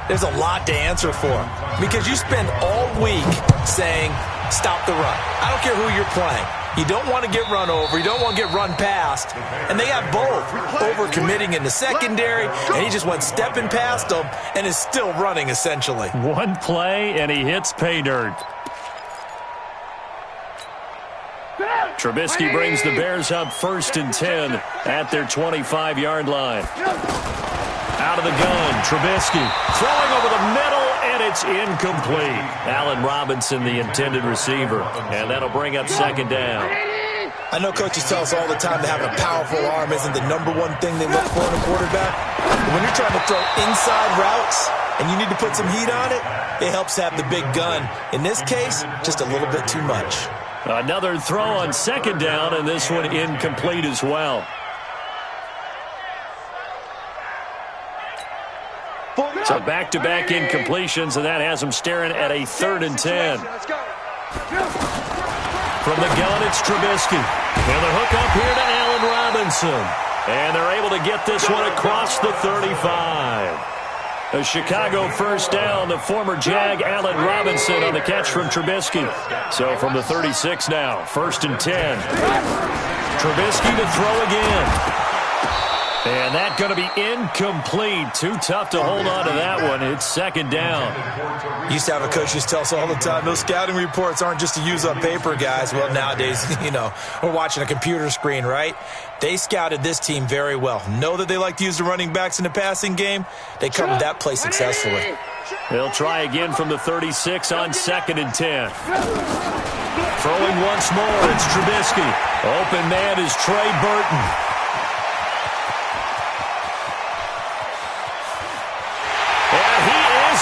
there's a lot to answer for. Because you spend all week saying, stop the run. I don't care who you're playing. You don't want to get run over. You don't want to get run past. And they got both. Overcommitting in the secondary, and he just went stepping past them and is still running, essentially. One play, and he hits pay dirt. Trubisky brings the Bears up 1st and 10 at their 25-yard line. Out of the gun, Trubisky throwing over the middle, and it's incomplete. Allen Robinson, the intended receiver, and that'll bring up 2nd down. I know coaches tell us all the time that having a powerful arm isn't the #1 thing they look for in a quarterback. But when you're trying to throw inside routes and you need to put some heat on it, it helps have the big gun. In this case, just a little bit too much. Another throw on 2nd down, and this one incomplete as well. So back-to-back incompletions, and that has them staring at a 3rd and 10. From the gun, it's Trubisky. And the hook up here to Allen Robinson. And they're able to get this one across the 35. A Chicago 1st down, the former Jag Allen Robinson on the catch from Trubisky. So from the 36 now, 1st and 10. Trubisky to throw again. And that's going to be incomplete. Too tough to hold on to that one. It's 2nd down. Used to have a coach used to tell us all the time, those scouting reports aren't just to use up paper, guys. Well, nowadays, we're watching a computer screen, right? They scouted this team very well. Know that they like to use the running backs in the passing game. They covered that play successfully. They'll try again from the 36 on 2nd and 10. Throwing once more, it's Trubisky. Open man is Trey Burton.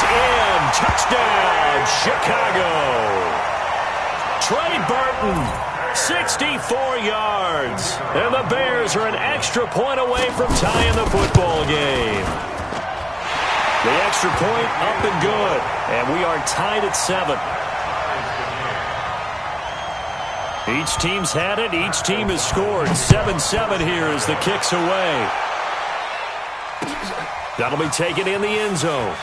In. Touchdown, Chicago. Trey Burton, 64 yards. And the Bears are an extra point away from tying the football game. The extra point up and good. And we are tied at 7. Each team's had it. Each team has scored. 7-7 here as the kick's away. That'll be taken in the end zone.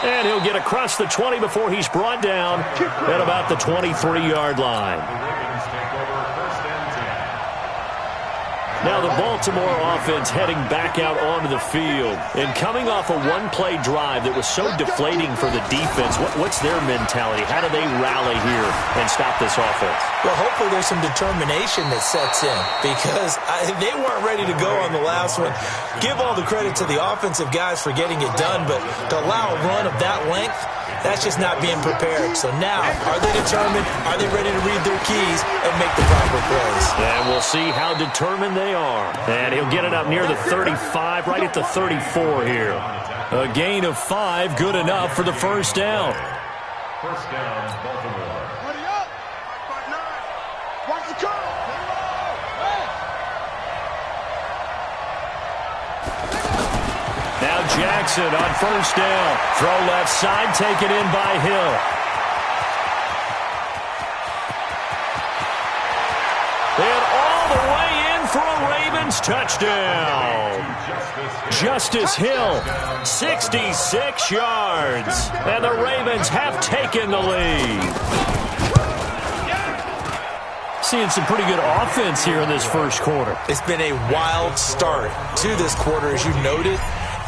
And he'll get across the 20 before he's brought down at about the 23-yard line. Now the Baltimore offense heading back out onto the field. And coming off a one-play drive that was so deflating for the defense, what's their mentality? How do they rally here and stop this offense? Well, hopefully there's some determination that sets in because they weren't ready to go on the last one. Give all the credit to the offensive guys for getting it done, but to allow a run of that length, that's just not being prepared. So now, are they determined? Are they ready to read their keys and make the proper plays? And we'll see how determined they are. And he'll get it up near the 35, right at the 34 here. A gain of 5, good enough for the 1st down. 1st down, Baltimore. Hurry up. 5-9. Watch the curve. Now Jackson on 1st down. Throw left side, taken in by Hill. And all the way in for a Ravens touchdown. Justice Hill, 66 yards. And the Ravens have taken the lead. Seeing some pretty good offense here in this 1st quarter. It's been a wild start to this quarter, as you noted.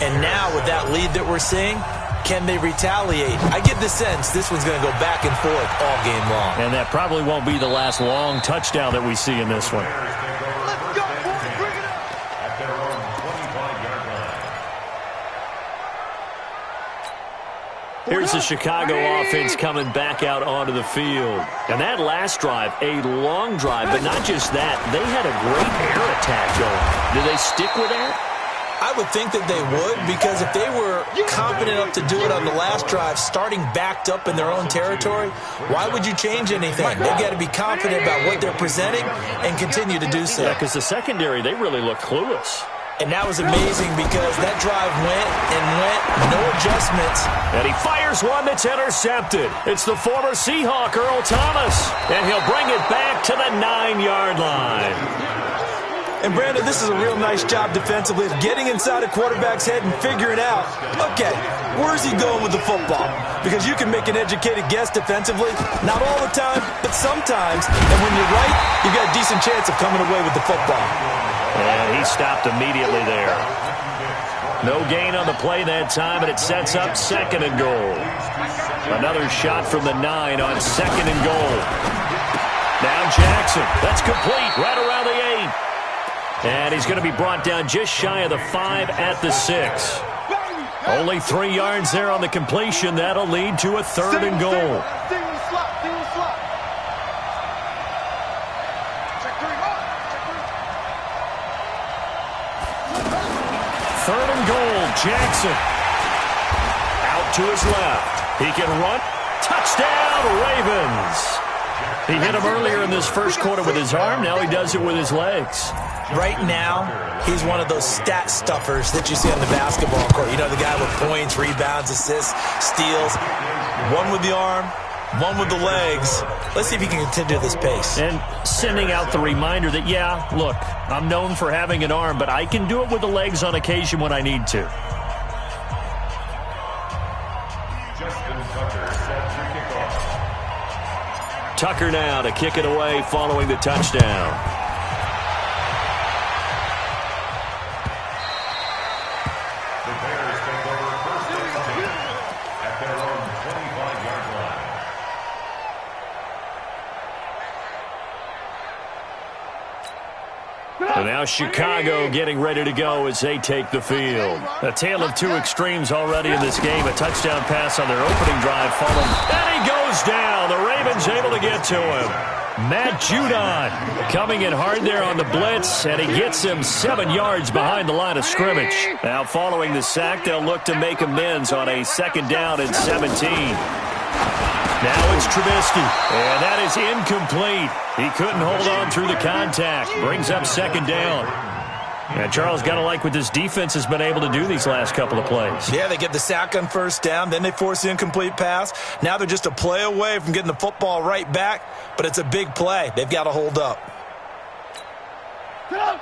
And now with that lead that we're seeing, can they retaliate? I get the sense this one's going to go back and forth all game long. And that probably won't be the last long touchdown that we see in this one. Let's go, boys. Bring it up. At their own 25-yard line. Here's the Chicago offense coming back out onto the field. And that last drive, a long drive, but not just that. They had a great air attack going. Do they stick with that? I would think that they would, because if they were confident enough to do it on the last drive, starting backed up in their own territory, why would you change anything? They've got to be confident about what they're presenting and continue to do so. Yeah, because the secondary, they really look clueless. And that was amazing because that drive went and went, no adjustments. And he fires one that's intercepted. It's the former Seahawk, Earl Thomas. And he'll bring it back to the 9-yard line. And, Brandon, this is a real nice job defensively of getting inside a quarterback's head and figuring out, okay, where's he going with the football? Because you can make an educated guess defensively, not all the time, but sometimes. And when you're right, you've got a decent chance of coming away with the football. And he stopped immediately there. No gain on the play that time, and it sets up 2nd and goal. Another shot from the 9 on 2nd and goal. Now Jackson. That's complete right around the 8. And he's going to be brought down just shy of the 5 at the 6. Only 3 yards there on the completion. That'll lead to a 3rd and goal. 3rd and goal. Jackson. Out to his left. He can run. Touchdown, Ravens. He hit him earlier in this first quarter with his arm. Now he does it with his legs. Right now, he's one of those stat stuffers that you see on the basketball court. You know, the guy with points, rebounds, assists, steals. One with the arm, one with the legs. Let's see if he can continue this pace. And sending out the reminder that, yeah, look, I'm known for having an arm, but I can do it with the legs on occasion when I need to. Tucker now to kick it away following the touchdown. The Bears take over 1st and 10 at their own 25-yard line. So now Chicago getting ready to go as they take the field. A tale of 2 extremes already in this game. A touchdown pass on their opening drive followed. And he goes down. The Ravens able to get to him. Matt Judon coming in hard there on the blitz, and he gets him 7 yards behind the line of scrimmage. Now following the sack, they'll look to make amends on a 2nd down and 17. Now it's Trubisky, and that is incomplete. He couldn't hold on through the contact. Brings up 2nd down. And Charles, got to like what this defense has been able to do these last couple of plays. Yeah, they get the sack on 1st down, then they force the incomplete pass. Now they're just a play away from getting the football right back, but it's a big play. They've got to hold up.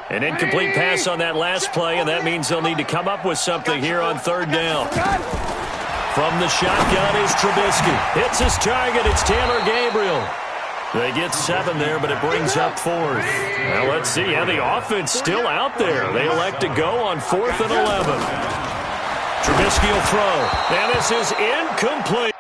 An incomplete pass on that last play, and that means they'll need to come up with something here on 3rd down. From the shotgun is Trubisky. Hits his target. It's Taylor Gabriel. They get 7 there, but it brings up 4th. Well, let's see how the offense still out there. They elect to go on 4th and 11. Trubisky will throw. And this is incomplete.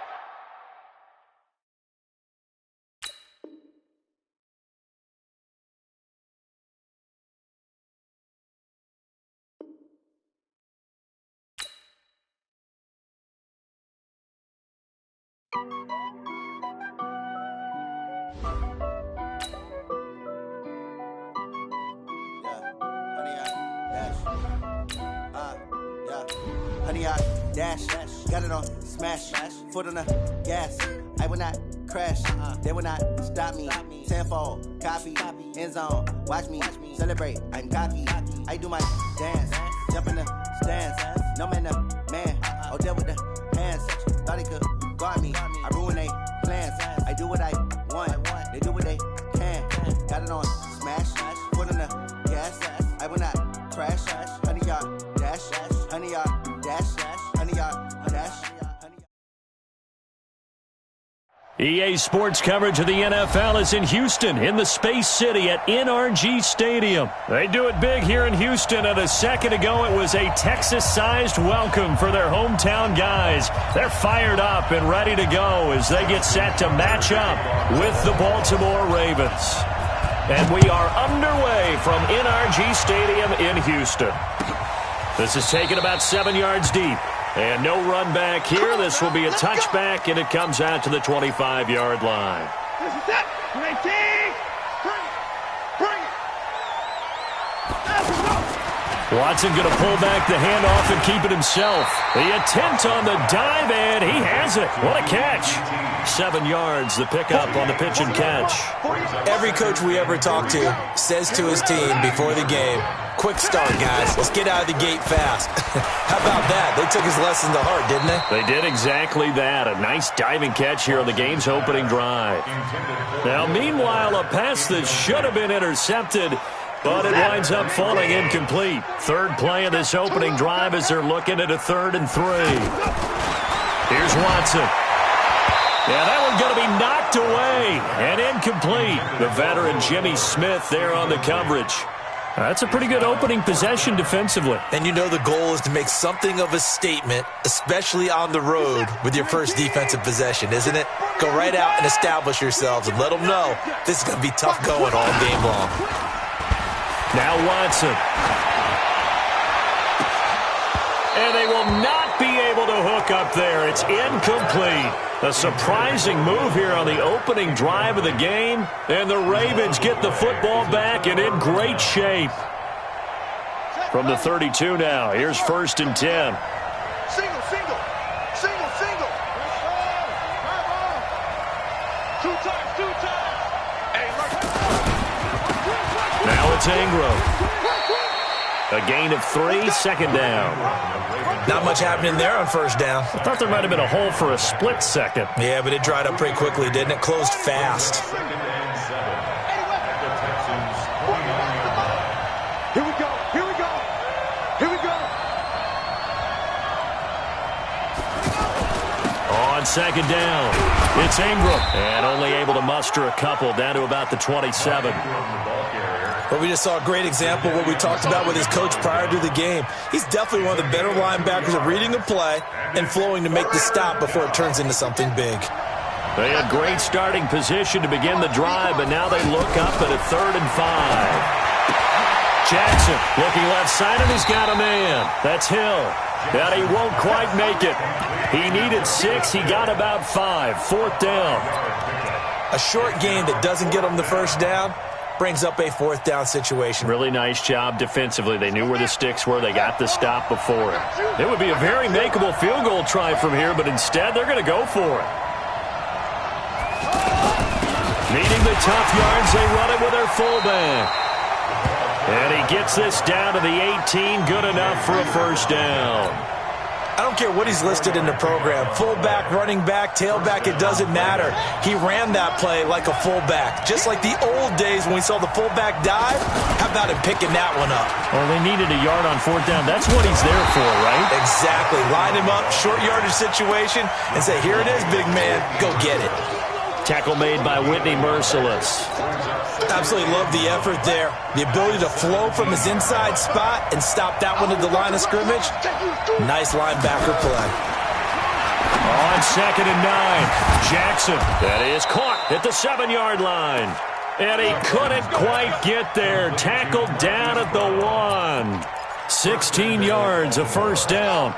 Honey, I dash, got it on smash, foot on the gas. I will not crash, they will not stop me. Tenfold, copy, end zone, watch me celebrate. I'm cocky, I do my dance, jump in the stands. No man, oh, deal with the hands. Thought he could guard me, I ruin they plans. I do what I want, they do what they can. Got it on smash, foot on the gas. I will not crash, honey, y'all dash, honey, y'all dash, honey, y'all dash. EA Sports coverage of the NFL is in Houston, in the Space City at NRG Stadium. They do it big here in Houston, and a second ago it was a Texas-sized welcome for their hometown guys. They're fired up and ready to go as they get set to match up with the Baltimore Ravens. And we are underway from NRG Stadium in Houston. This is taken about 7 yards deep. And no run back here. This will be a touchback, and it comes out to the 25-yard line. This is it. 19. Bring it. Let's go. Watson going to pull back the handoff and keep it himself. The attempt on the dive, and he has it. What a catch. 7 yards, the pickup on the pitch and catch. Every coach we ever talk to says to his team before the game, quick start, guys. Let's get out of the gate fast. How about that? They took his lesson to heart, didn't they? They did exactly that. A nice diving catch here on the game's opening drive. Now, meanwhile, a pass that should have been intercepted but it winds up falling incomplete. Third play of this opening drive as they're looking at a 3rd and 3. Here's Watson. Yeah, that one's going to be knocked away and incomplete. The veteran Jimmy Smith there on the coverage. That's a pretty good opening possession defensively. And you know the goal is to make something of a statement, especially on the road with your first defensive possession, isn't it? Go right out and establish yourselves and let them know this is going to be tough going all game long. Now Watson. And they will not be able to hook up there. It's incomplete. A surprising move here on the opening drive of the game. And the Ravens get the football back and in great shape. From the 32 now, here's 1st and 10. Single, single. Single, single. Two times. Hey, now it's Ingram. A gain of 3, 2nd down. Not much happening there on 1st down. I thought there might have been a hole for a split second. Yeah, but it dried up pretty quickly, didn't it? Closed fast. Here we go. Here we go. Here we go. On 2nd down, it's Ingram. And only able to muster a couple down to about the 27. But we just saw a great example of what we talked about with his coach prior to the game. He's definitely one of the better linebackers at reading a play and flowing to make the stop before it turns into something big. They had great starting position to begin the drive, but now they look up at a 3rd and 5. Jackson looking left side, and he's got a man. That's Hill. But he won't quite make it. He needed 6. He got about 5. 4th down. A short gain that doesn't get him the 1st down brings up a 4th down situation. Really nice job defensively. They knew where the sticks were. They got the stop before it. It would be a very makeable field goal try from here, but instead they're going to go for it. Needing the tough yards, they run it with their fullback. And he gets this down to the 18, good enough for a 1st down. I don't care what he's listed in the program. Fullback, running back, tailback, it doesn't matter. He ran that play like a fullback. Just like the old days when we saw the fullback dive. How about him picking that one up? Well, they needed a yard on 4th down. That's what he's there for, right? Exactly. Line him up, short yardage situation, and say, here it is, big man. Go get it. Tackle made by Whitney Merciless. Absolutely love the effort there. The ability to flow from his inside spot and stop that one at the line of scrimmage. Nice linebacker play. On 2nd and 9, Jackson. That is caught at the 7-yard line. And he couldn't quite get there. Tackled down at the 1. 16 yards, a 1st down.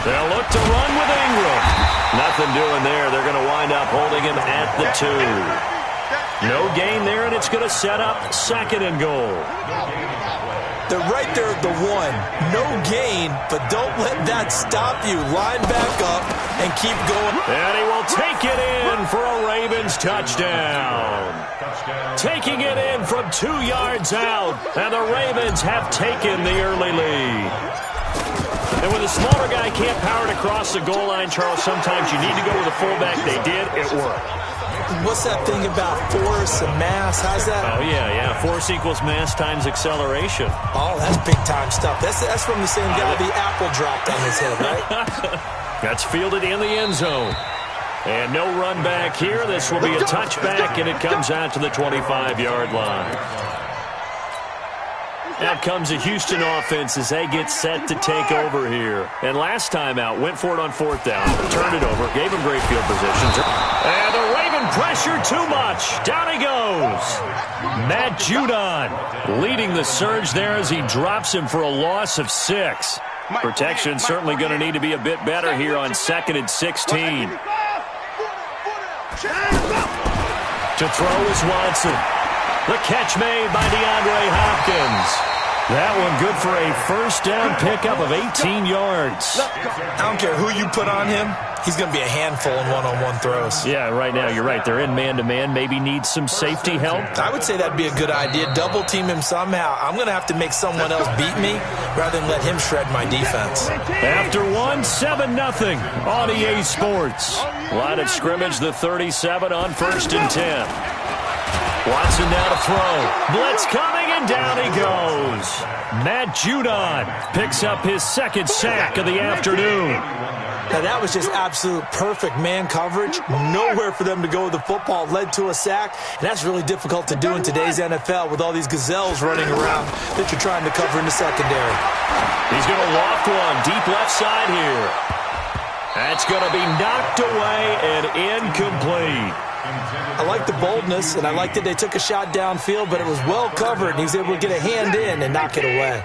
They'll look to run with Ingram. Nothing doing there. They're going to wind up holding him at the 2. No gain there, and it's going to set up 2nd and goal. They're right there at the 1. No gain, but don't let that stop you. Line back up and keep going. And he will take it in for a Ravens touchdown. Taking it in from 2 yards out, and the Ravens have taken the early lead. And when the smaller guy can't power it across the goal line, Charles, sometimes you need to go with a fullback. They did. It worked. What's that thing about force and mass? How's that? Oh, yeah. Force equals mass times acceleration. Oh, that's big-time stuff. That's from the same guy the apple dropped on his head, right? That's fielded in the end zone. And no run back here. This will be a touchback, and it comes out to the 25-yard line. Out comes the Houston offense as they get set to take over here. And last time out, went for it on 4th down, turned it over, gave him great field positions. And the Raven pressure too much. Down he goes. Matt Judon leading the surge there as he drops him for a loss of 6. Protection certainly going to need to be a bit better here on 2nd and 16. To throw is Watson. The catch made by DeAndre Hopkins. That one good for a first down pickup of 18 yards. I don't care who you put on him. He's going to be a handful in one-on-one throws. Yeah, right now, you're right. They're in man-to-man. Maybe need some safety help. I would say that'd be a good idea. Double team him somehow. I'm going to have to make someone else beat me rather than let him shred my defense. After 7-0 on EA Sports. Line of scrimmage, the 37 on 1st and 10. Watson now to throw. Blitz coming, and down he goes. Matt Judon picks up his second sack of the afternoon. Now, that was just absolute perfect man coverage. Nowhere for them to go with the football. Led to a sack, and that's really difficult to do in today's NFL with all these gazelles running around that you're trying to cover in the secondary. He's going to loft one deep left side here. That's going to be knocked away and incomplete. I like the boldness, and I like that they took a shot downfield, but it was well covered, and he was able to get a hand in and knock it away.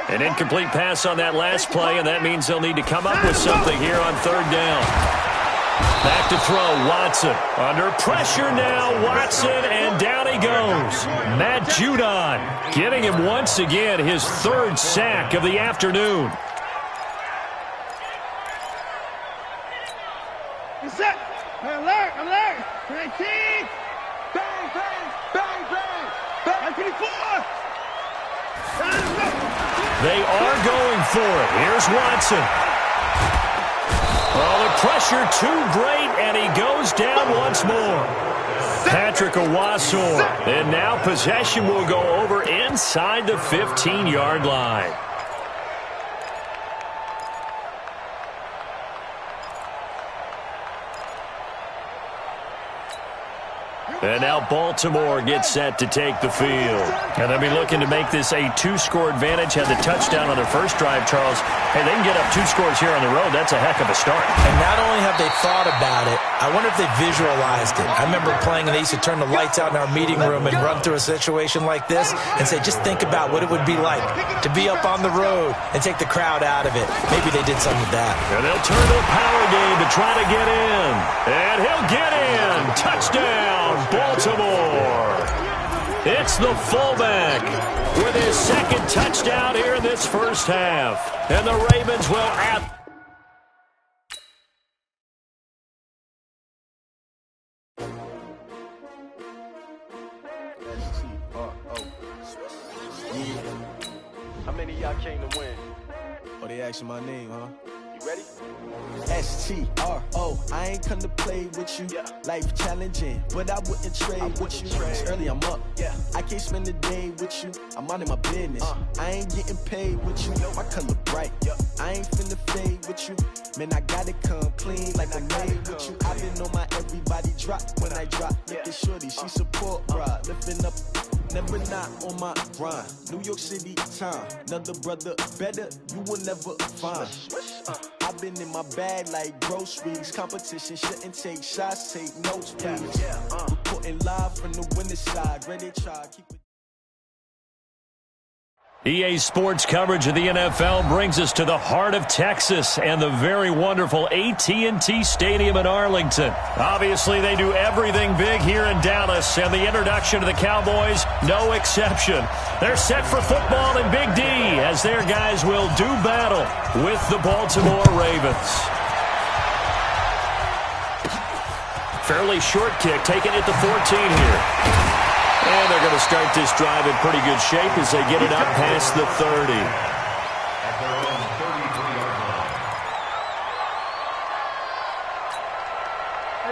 An incomplete pass on that last play, and that means they'll need to come up with something here on 3rd down. Back to throw, Watson. Under pressure now, Watson, and down he goes. Matt Judon giving him once again his 3rd sack of the afternoon. Set. Alert. 19. Bang, bang. 24. They are going for it. Here's Watson. Oh, the pressure too great, and he goes down once more. Patrick Owasor. And now possession will go over inside the 15-yard line. And now Baltimore gets set to take the field. And they'll be looking to make this a 2-score advantage. Had the touchdown on their first drive, Charles. Hey, they can get up 2 scores here on the road. That's a heck of a start. And not only have they thought about it, I wonder if they visualized it. I remember playing, and they used to turn the lights out in our meeting room and run through a situation like this and say, just think about what it would be like to be up on the road and take the crowd out of it. Maybe they did something with that. And they'll turn to a power game to try to get in. And he'll get in. Touchdown, Baltimore. It's the fullback with his second touchdown here in this first half. And the Ravens will have... How many of y'all came to win? Oh, they asking my name, huh? You ready? S-T-R-O, I ain't come to play with you. Yeah. Life challenging, but I wouldn't trade with you. It's early, I'm up. Yeah. I can't spend the day with you. I'm out of my business. I ain't getting paid with you. My color bright. Yeah. I ain't finna fade with you. Man, I gotta come clean like I'm made with you. I've been on my everybody drop when I drop. Look at shorty, she support, bruh. Lifting up. Never not on my grind. New York City time. Another brother better, you will never find. I've been in my bag like groceries. Competition shouldn't take shots, take notes, please. Reporting live from the winning side. Ready to try, keep it. EA Sports coverage of the NFL brings us to the heart of Texas and the very wonderful AT&T Stadium in Arlington. Obviously, they do everything big here in Dallas, and the introduction to the Cowboys, no exception. They're set for football in Big D as their guys will do battle with the Baltimore Ravens. Fairly short kick, taking it to 14 here. And they're going to start this drive in pretty good shape as they get it up past the 30. At their own 33-yard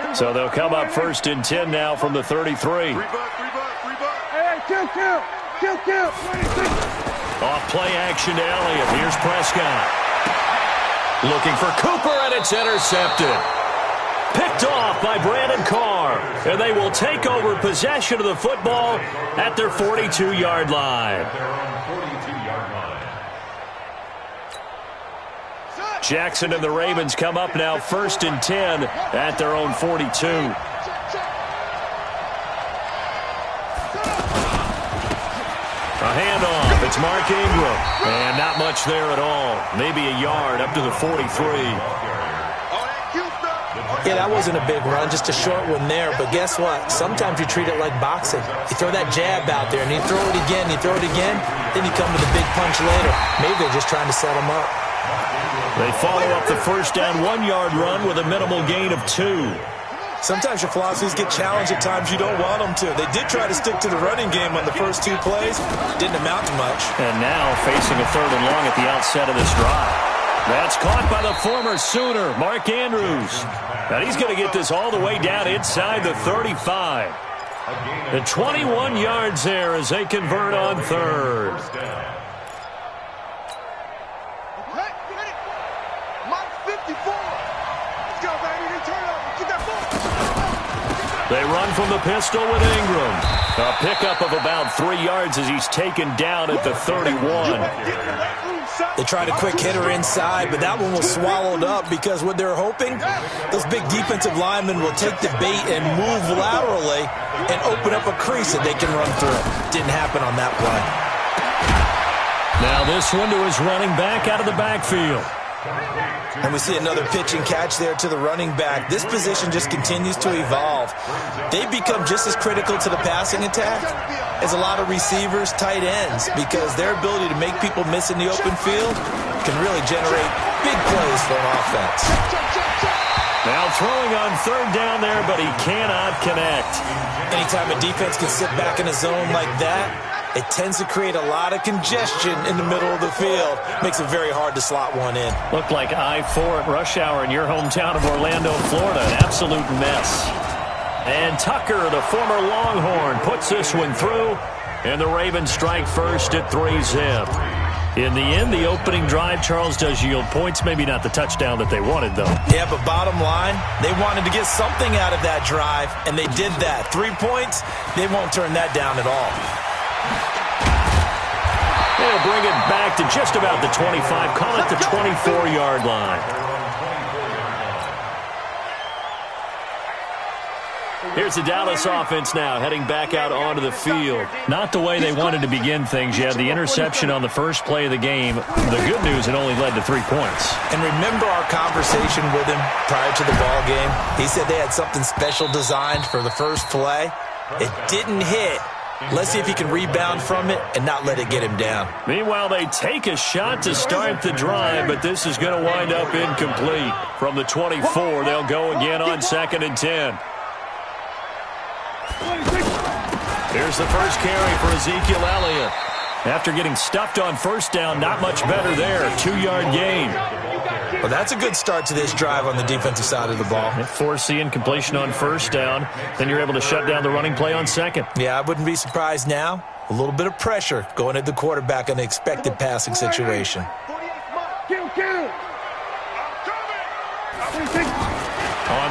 line. So they'll come up 1st and 10 now from the 33. Three buck. Hey, kill. Off play action to Elliott. Here's Prescott. Looking for Cooper, and it's intercepted. Picked off by Brandon Carr. And they will take over possession of the football at their 42-yard line. At their own 42-yard line. Jackson and the Ravens come up now 1st and 10 at their own 42. A handoff. It's Mark Ingram. And not much there at all. Maybe a yard up to the 43. Oh, that cute stuff. Yeah, that wasn't a big run, just a short one there. But guess what? Sometimes you treat it like boxing. You throw that jab out there, and you throw it again, then you come with a big punch later. Maybe they're just trying to set him up. They follow up the first down 1-yard run with a minimal gain of 2. Sometimes your philosophies get challenged at times you don't want them to. They did try to stick to the running game on the first 2 plays. Didn't amount to much. And now facing a 3rd and long at the outset of this drive. That's caught by the former Sooner, Mark Andrews. And he's going to get this all the way down inside the 35. The 21 yards there as they convert on 3rd. They run from the pistol with Ingram. A pickup of about 3 yards as he's taken down at the 31. They tried a quick hitter inside, but that one was swallowed up because what they're hoping, those big defensive linemen will take the bait and move laterally and open up a crease that they can run through. Didn't happen on that play. Now this one to his running back out of the backfield. And we see another pitch and catch there to the running back. This position just continues to evolve. They've become just as critical to the passing attack as a lot of receivers, tight ends, because their ability to make people miss in the open field can really generate big plays for an offense. Now throwing on 3rd down there, but he cannot connect. Anytime a defense can sit back in a zone like that, it tends to create a lot of congestion in the middle of the field. Makes it very hard to slot one in. Looked like I-4 at rush hour in your hometown of Orlando, Florida. An absolute mess. And Tucker, the former Longhorn, puts this one through. And the Ravens strike first at 3-zip. In the end, the opening drive, Charles, does yield points. Maybe not the touchdown that they wanted, though. Yeah, but bottom line, they wanted to get something out of that drive, and they did that. 3 points, they won't turn that down at all. They'll bring it back to just about the 25. Call it the 24-yard line. Here's the Dallas offense now, heading back out onto the field. Not the way they wanted to begin things. You had the interception on the first play of the game. The good news, it only led to 3 points. And remember our conversation with him prior to the ball game? He said they had something special designed for the first play. It didn't hit. Let's see if he can rebound from it and not let it get him down. Meanwhile, they take a shot to start the drive, but this is going to wind up incomplete. From the 24, they'll go again on 2nd and 10. Here's the first carry for Ezekiel Elliott. After getting stuffed on first down, not much better there. 2-yard gain. Well, that's a good start to this drive on the defensive side of the ball. Force the incompletion on first down. Then you're able to shut down the running play on 2nd. Yeah, I wouldn't be surprised now. A little bit of pressure going at the quarterback in an expected passing situation. On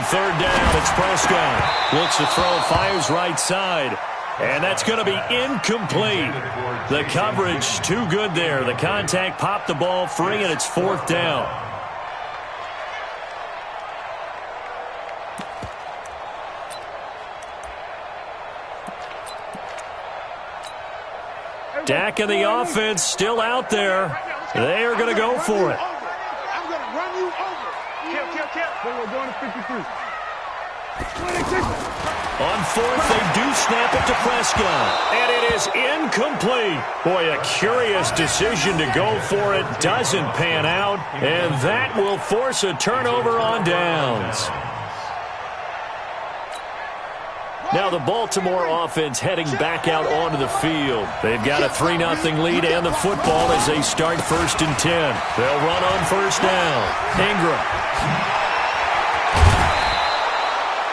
3rd down, it's Prescott. Looks to throw, fires right side. And that's going to be incomplete. The coverage too good there. The contact popped the ball free, and it's 4th down. Dak and the offense still out there. They are going to go for it. I'm going to run you over. Kill. We're going to 53. On 4th, they do snap it to Prescott. And it is incomplete. Boy, a curious decision to go for it. Doesn't pan out. And that will force a turnover on downs. Now the Baltimore offense heading back out onto the field. They've got a 3-0 lead and the football as they start 1st and 10. They'll run on first down. Ingram.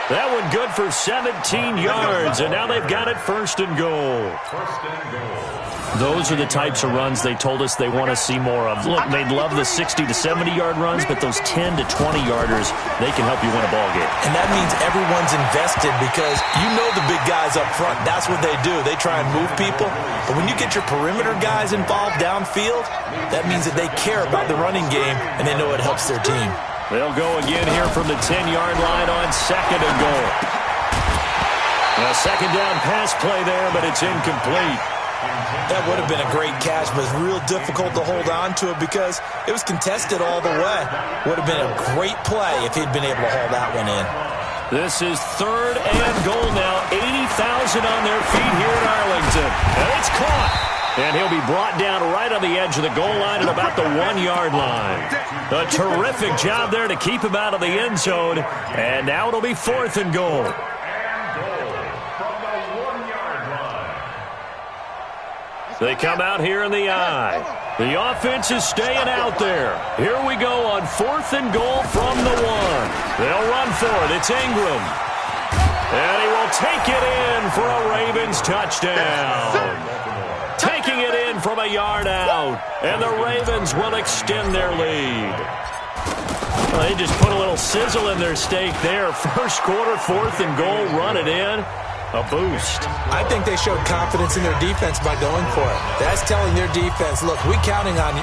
That one good for 17 yards, and now they've got it 1st and goal. Those are the types of runs they told us they want to see more of. Look, they'd love the 60 to 70-yard runs, but those 10 to 20-yarders, they can help you win a ball game. And that means everyone's invested because you know the big guys up front. That's what they do. They try and move people. But when you get your perimeter guys involved downfield, that means that they care about the running game, and they know it helps their team. They'll go again here from the 10-yard line on 2nd and goal. A 2nd down pass play there, but it's incomplete. That would have been a great catch, but it's real difficult to hold on to it because it was contested all the way. Would have been a great play if he'd been able to haul that one in. This is 3rd and goal now. 80,000 on their feet here in Arlington. And it's caught. And he'll be brought down right on the edge of the goal line at about the 1-yard line. A terrific job there to keep him out of the end zone. And now it'll be 4th and goal. They come out here in the eye. The offense is staying out there. Here we go on 4th and goal from the 1. They'll run for it. It's Ingram. And he will take it in for a Ravens touchdown. Taking it in from a yard out. And the Ravens will extend their lead. Well, they just put a little sizzle in their steak there. First quarter, 4th and goal, run it in. A boost. I think they showed confidence in their defense by going for it. That's telling their defense, look, we're counting on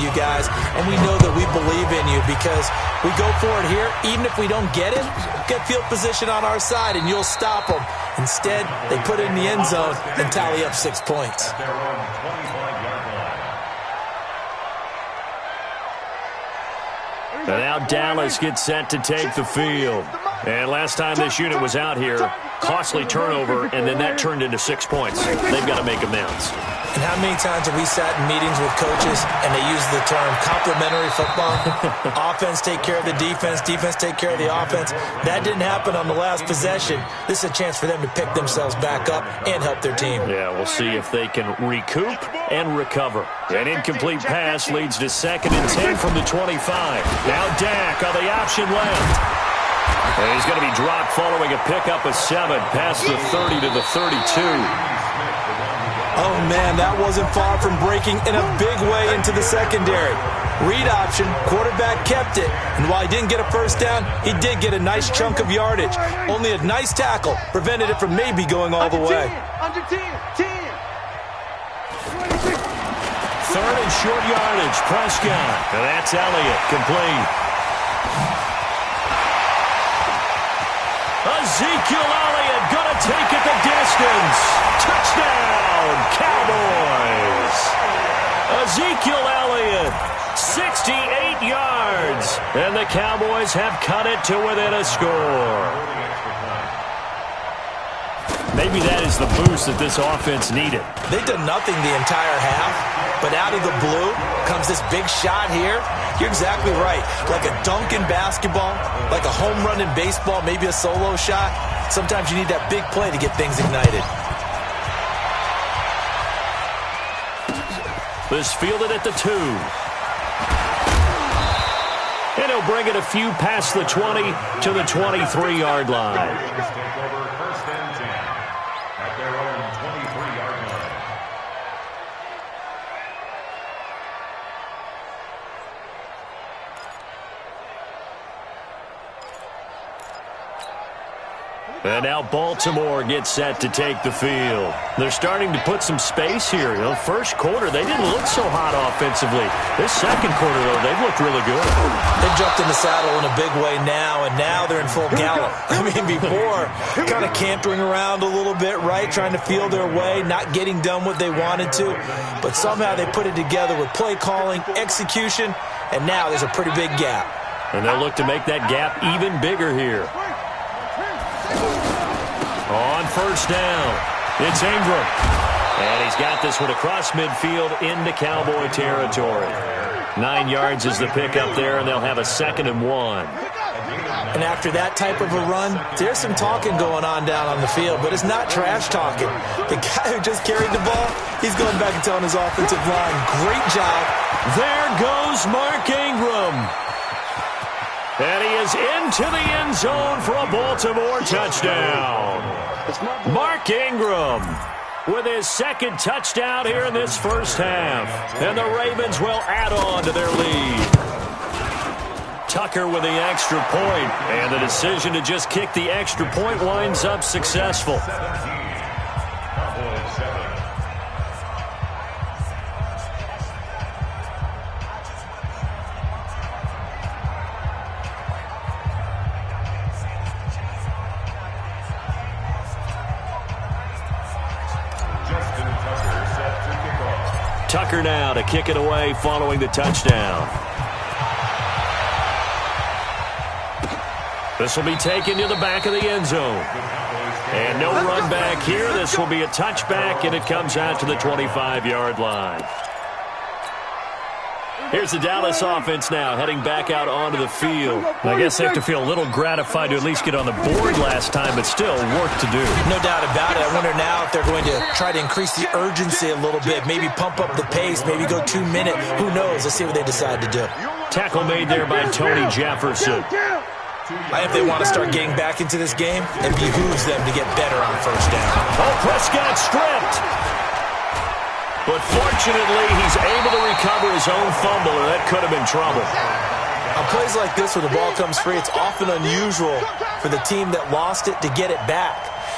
you guys, and we know that we believe in you because we go for it here. Even if we don't get it, get field position on our side, and you'll stop them. Instead, they put it in the end zone and tally up 6 points. And now Dallas gets set to take the field. And last time this unit was out here, costly turnover, and then that turned into 6 points. They've got to make amends. And how many times have we sat in meetings with coaches and they use the term complementary football? Offense take care of the defense, defense take care of the offense. That didn't happen on the last possession. This is a chance for them to pick themselves back up and help their team. Yeah, we'll see if they can recoup and recover. An incomplete pass leads to 2nd and 10 from the 25. Now Dak on the option left. And he's going to be dropped following a pickup of 7 past the 30 to the 32. Oh, man, that wasn't far from breaking in a big way into the secondary. Read option, quarterback kept it. And while he didn't get a first down, he did get a nice chunk of yardage. Only a nice tackle prevented it from maybe going all the way. Under 10, 10. 3rd and short yardage, Prescott. And that's Elliott, complete. Ezekiel Elliott going to take it the distance. Touchdown, Cowboys. Ezekiel Elliott, 68 yards. And the Cowboys have cut it to within a score. Maybe that is the boost that this offense needed. They did nothing the entire half, but out of the blue comes this big shot here. You're exactly right. Like a dunk in basketball, like a home run in baseball, maybe a solo shot. Sometimes you need that big play to get things ignited. This fielded at the 2. And he'll bring it a few past the 20 to the 23-yard line. And now Baltimore gets set to take the field. They're starting to put some space here. You know, first quarter, they didn't look so hot offensively. This second quarter, though, they've looked really good. They've jumped in the saddle in a big way now, and now they're in full gallop. I mean, before, kind of cantering around a little bit, right, trying to feel their way, not getting done what they wanted to. But somehow they put it together with play calling, execution, and now there's a pretty big gap. And they'll look to make that gap even bigger here. On first down, it's Ingram. And he's got this one across midfield into Cowboy territory. 9 yards is the pickup there, and they'll have a 2nd and 1. And after that type of a run, there's some talking going on down on the field, but it's not trash talking. The guy who just carried the ball, he's going back and telling his offensive line, great job. There goes Mark Ingram. And he is into the end zone for a Baltimore touchdown. Mark Ingram with his 2nd touchdown here in this first half. And the Ravens will add on to their lead. Tucker with the extra point. And the decision to just kick the extra point winds up successful. kicker now to kick it away following the touchdown. This will be taken to the back of the end zone. And no run back here. This will be a touchback, and it comes out to the 25-yard line. Here's the Dallas offense now heading back out onto the field. I guess they have to feel a little gratified to at least get on the board last time, but still work to do. No doubt about it. I wonder now if they're going to try to increase the urgency a little bit, maybe pump up the pace, maybe go 2 minute. Who knows? Let's see what they decide to do. Tackle made there by Tony Jefferson. If they want to start getting back into this game, it behooves them to get better on first down. Oh, Prescott stripped. But fortunately, he's able to recover his own fumble, or that could have been trouble. On plays like this where the ball comes free, it's often unusual for the team that lost it to get it back.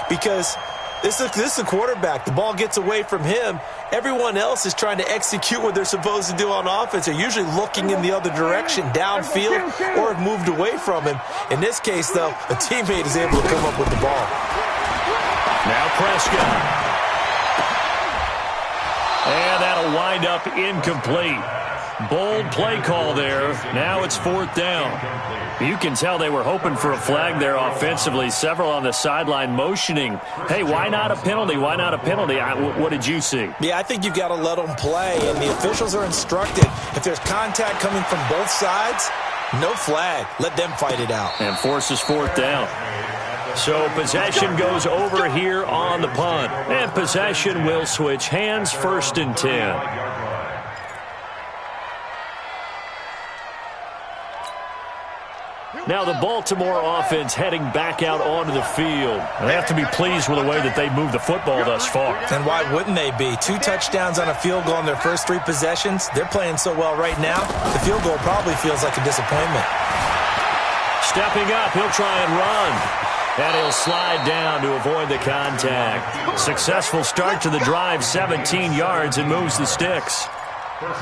Because this is the quarterback. The ball gets away from him. Everyone else is trying to execute what they're supposed to do on offense. They're usually looking in the other direction, downfield, or have moved away from him. In this case, though, a teammate is able to come up with the ball. Now Prescott. And that'll wind up incomplete. Bold play call there. Now it's 4th down. You can tell they were hoping for a flag there offensively. Several on the sideline motioning. Hey, why not a penalty? Why not a penalty? What did you see? Yeah, I think you've got to let them play, and the officials are instructed. If there's contact coming from both sides, no flag. Let them fight it out. And forces 4th down. So possession goes over here on the punt. And possession will switch hands, 1st and 10. Now the Baltimore offense heading back out onto the field. They have to be pleased with the way that they moved the football thus far. And why wouldn't they be? 2 touchdowns on a field goal in their first 3 possessions. They're playing so well right now, the field goal probably feels like a disappointment. Stepping up, he'll try and run. And he'll slide down to avoid the contact. Successful start to the drive, 17 yards, and moves the sticks.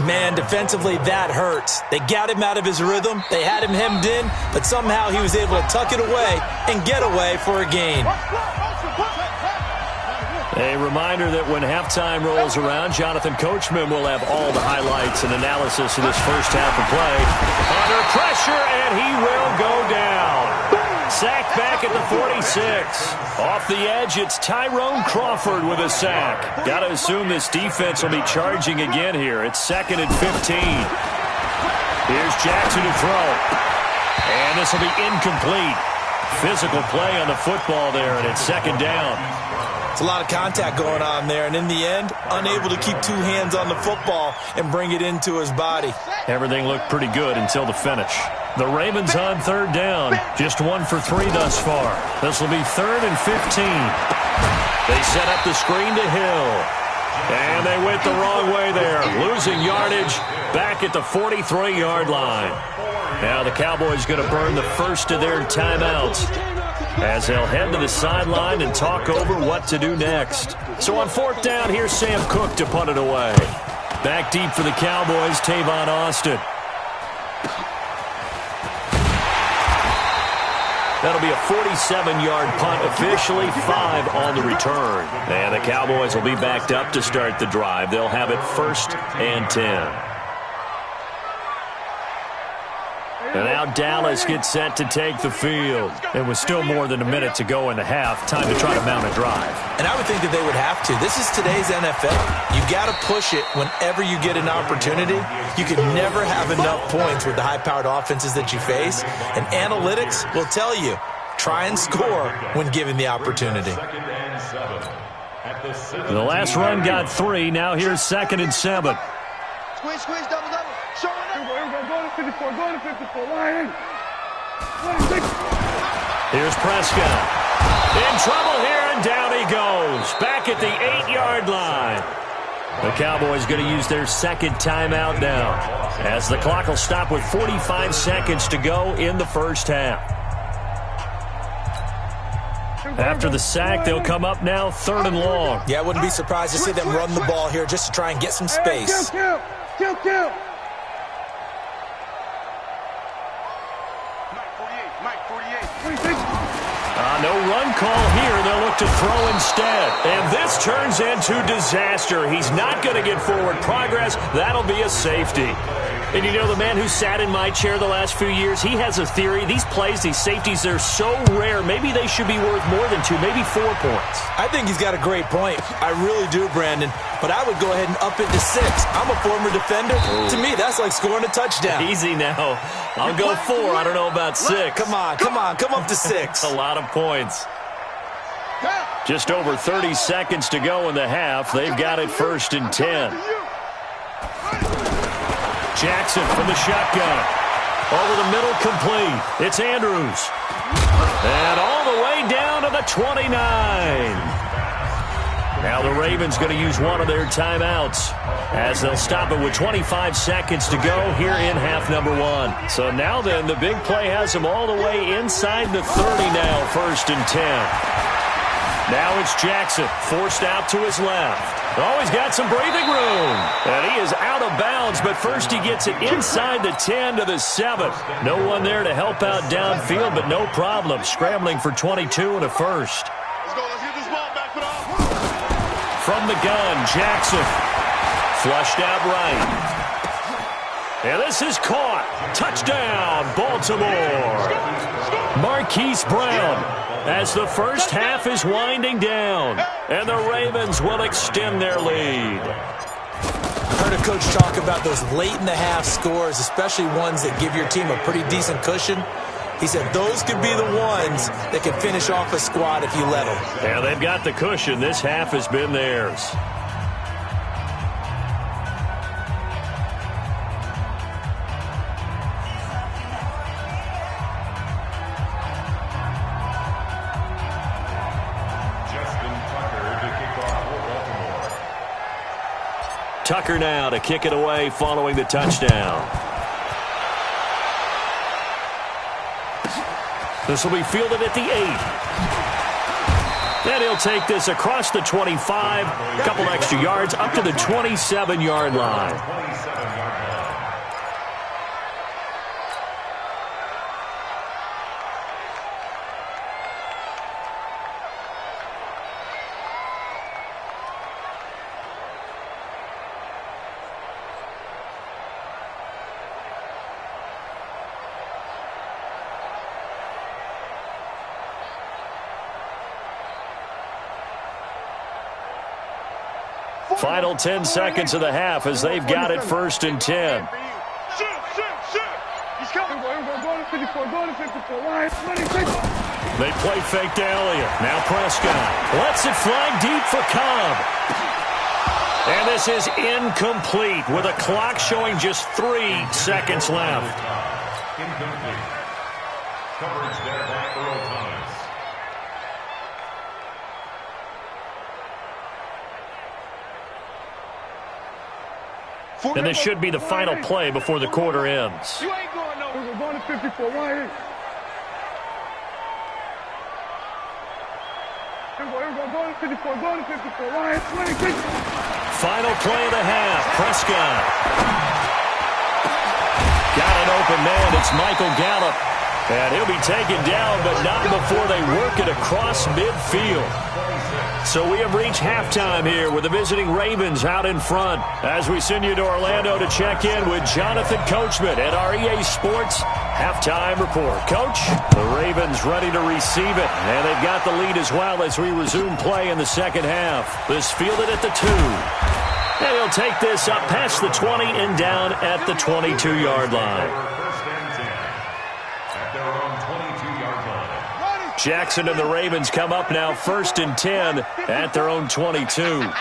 Man, defensively, that hurts. They got him out of his rhythm. They had him hemmed in, but somehow he was able to tuck it away and get away for a gain. A reminder that when halftime rolls around, Jonathan Coachman will have all the highlights and analysis of this first half of play. Under pressure, and he will go down. Sacked back at the 46. Off the edge, it's Tyrone Crawford with a sack. Got to assume this defense will be charging again here. It's 2nd and 15. Here's Jackson to throw. And this will be incomplete. Physical play on the football there, and it's 2nd down. It's a lot of contact going on there, and in the end, unable to keep 2 hands on the football and bring it into his body. Everything looked pretty good until the finish. The Ravens on 3rd down. Just 1 for 3 thus far. This will be 3rd and 15. They set up the screen to Hill. And they went the wrong way there. Losing yardage back at the 43-yard line. Now the Cowboys going to burn the first of their timeouts as they'll head to the sideline and talk over what to do next. So on 4th down, here's Sam Cook to punt it away. Back deep for the Cowboys, Tavon Austin. That'll be a 47-yard punt, officially 5 on the return. And the Cowboys will be backed up to start the drive. They'll have it 1st and 10. And now Dallas gets set to take the field. It was still more than a minute to go in the half. Time to try to mount a drive. And I would think that they would have to. This is today's NFL. You got to push it whenever you get an opportunity. You can never have enough points with the high-powered offenses that you face. And analytics will tell you, try and score when given the opportunity. The last run got 3. Now here's 2nd and 7. Squeeze, double. Go to 54, line in. Here's Prescott. In trouble here, and down he goes. Back at the 8-yard line. The Cowboys going to use their 2nd timeout now, as the clock will stop with 45 seconds to go in the first half. After the sack, they'll come up now 3rd and long. Yeah, I wouldn't be surprised to see them run the ball here just to try and get some space. Kill. No run call here. They'll look look to throw instead. And this turns into disaster. He's not going to get forward progress. That'll be a safety. And you know, the man who sat in my chair the last few years, he has a theory. These plays, these safeties, they're so rare. Maybe they should be worth more than 2, maybe 4 points. I think he's got a great point. I really do, Brandon. But I would go ahead and up it to 6. I'm a former defender. Ooh. To me, that's like scoring a touchdown. Easy now. I'll go 4. I don't know about 6. Come on. Come up to 6. A lot of points. Just over 30 seconds to go in the half. They've got it 1st and 10. Jackson from the shotgun. Over the middle, complete. It's Andrews. And all the way down to the 29. Now the Ravens going to use one of their timeouts as they'll stop it with 25 seconds to go here in half number 1. So now then, the big play has them all the way inside the 30 now, 1st and 10. Now it's Jackson, forced out to his left. Oh, he's got some breathing room. And he is out of bounds, but first he gets it inside the 10 to the 7. No one there to help out downfield, but no problem. Scrambling for 22 and a first. Let's go. Let's get this ball back. Put off. From the gun, Jackson. Flushed out right. And this is caught. Touchdown, Baltimore. Marquise Brown. As the first half is winding down, and the Ravens will extend their lead. I heard a coach talk about those late-in-the-half scores, especially ones that give your team a pretty decent cushion. He said those could be the ones that can finish off a squad if you let them. Yeah, they've got the cushion. This half has been theirs. Tucker now to kick it away following the touchdown. This will be fielded at the 8. And he'll take this across the 25, a couple extra yards up to the 27-yard line. Final 10 seconds of the half as they've got it 1st and 10. They play fake to Elliott. Now Prescott lets it fly deep for Cobb. And this is incomplete with a clock showing just 3 seconds left. Incomplete. Coverage there by Earl Thomas. And this should be the final play before the quarter ends. You ain't going nowhere. We're going to 54. Why here? We're going to 54. Going to 54. Why? Final play of the half. Prescott. Got an open man. It's Michael Gallup. And he'll be taken down, but not before they work it across midfield. So we have reached halftime here with the visiting Ravens out in front as we send you to Orlando to check in with Jonathan Coachman at our EA Sports Halftime Report. Coach, the Ravens ready to receive it, and they've got the lead as well as we resume play in the second half. This fielded at the 2. And he'll take this up past the 20 and down at the 22-yard line. Jackson and the Ravens come up now 1st and 10 at their own 22. They'll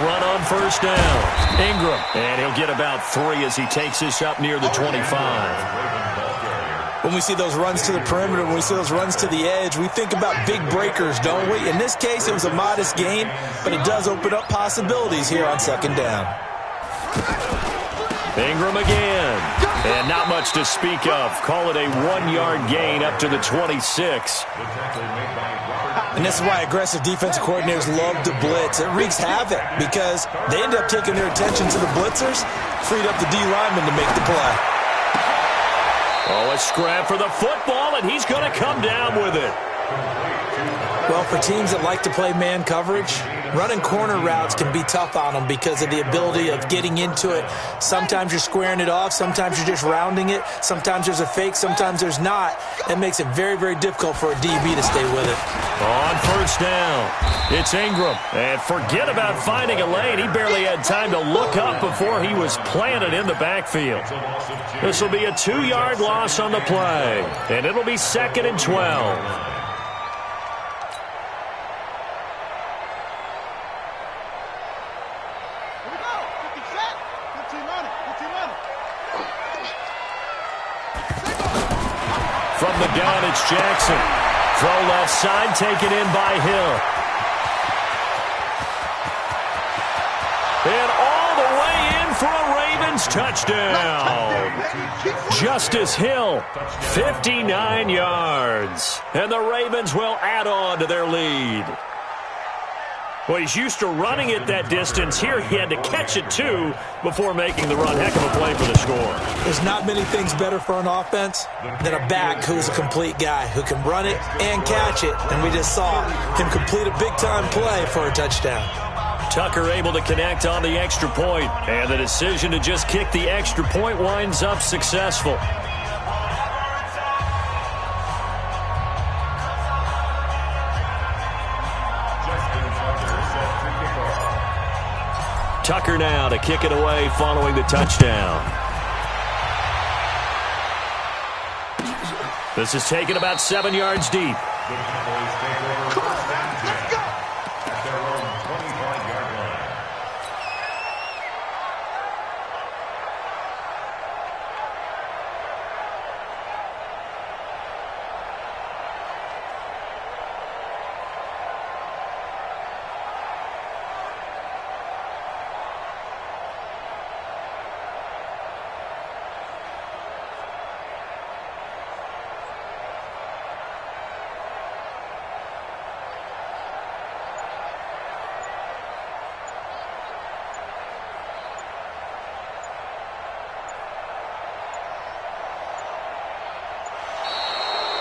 run on 1st down. Ingram, and he'll get about 3 as he takes this up near the 25. When we see those runs to the perimeter, when we see those runs to the edge, we think about big breakers, don't we? In this case, it was a modest gain, but it does open up possibilities here on 2nd down. Ingram again. And not much to speak of. Call it a 1-yard gain up to the 26. And this is why aggressive defensive coordinators love to blitz. It wreaks havoc because they end up taking their attention to the blitzers, freed up the D lineman to make the play. Oh, a scrap for the football, and he's going to come down with it. Well, for teams that like to play man coverage, running corner routes can be tough on them because of the ability of getting into it. Sometimes you're squaring it off. Sometimes you're just rounding it. Sometimes there's a fake. Sometimes there's not. That makes it very, very difficult for a DB to stay with it. On first down, it's Ingram. And forget about finding a lane. He barely had time to look up before he was planted in the backfield. This will be a 2-yard loss on the play, and it'll be 2nd and 12. From the gun, it's Jackson. Throw left side, taken in by Hill. And all the way in for a Ravens touchdown. Justice Hill, 59 yards. And the Ravens will add on to their lead. Well, he's used to running it that distance. Here he had to catch it, too, before making the run. Heck of a play for the score. There's not many things better for an offense than a back who's a complete guy, who can run it and catch it. And we just saw him complete a big-time play for a touchdown. Tucker able to connect on the extra point. And the decision to just kick the extra point winds up successful. Tucker now to kick it away following the touchdown. This is taken about 7 yards deep. Come on, let's go. At their own 25-yard line.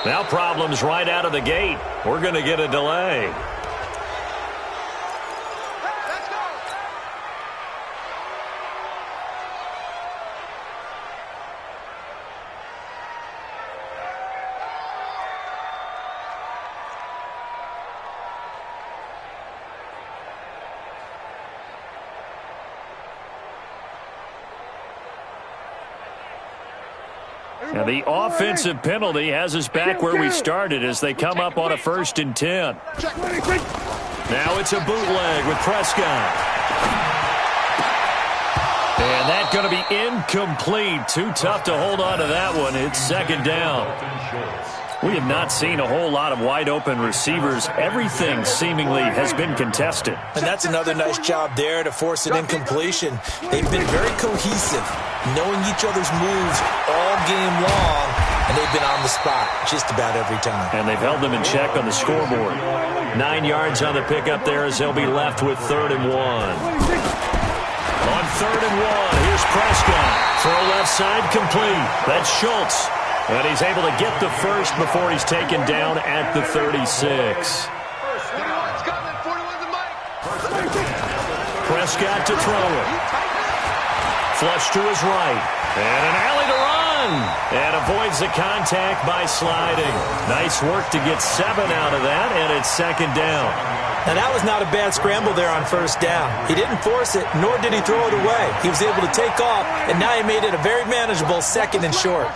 Now problems right out of the gate. We're going to get a delay. Let's go. And the offensive penalty has us back where we started as they come up on a 1st and 10. Now it's a bootleg with Prescott. And that's going to be incomplete. Too tough to hold on to that one. It's 2nd down. We have not seen a whole lot of wide-open receivers. Everything seemingly has been contested. And that's another nice job there to force an incompletion. They've been very cohesive, knowing each other's moves all game long, and they've been on the spot just about every time. And they've held them in check on the scoreboard. 9 yards on the pickup there as they'll be left with 3rd and 1. On 3rd and 1, here's Prescott. Throw left side complete. That's Schultz. And he's able to get the first before he's taken down at the 36. Prescott to throw it. Flush to his right. And an alley to run. And avoids the contact by sliding. Nice work to get 7 out of that, and it's 2nd down. Now, that was not a bad scramble there on 1st down. He didn't force it, nor did he throw it away. He was able to take off, and now he made it a very manageable 2nd and short.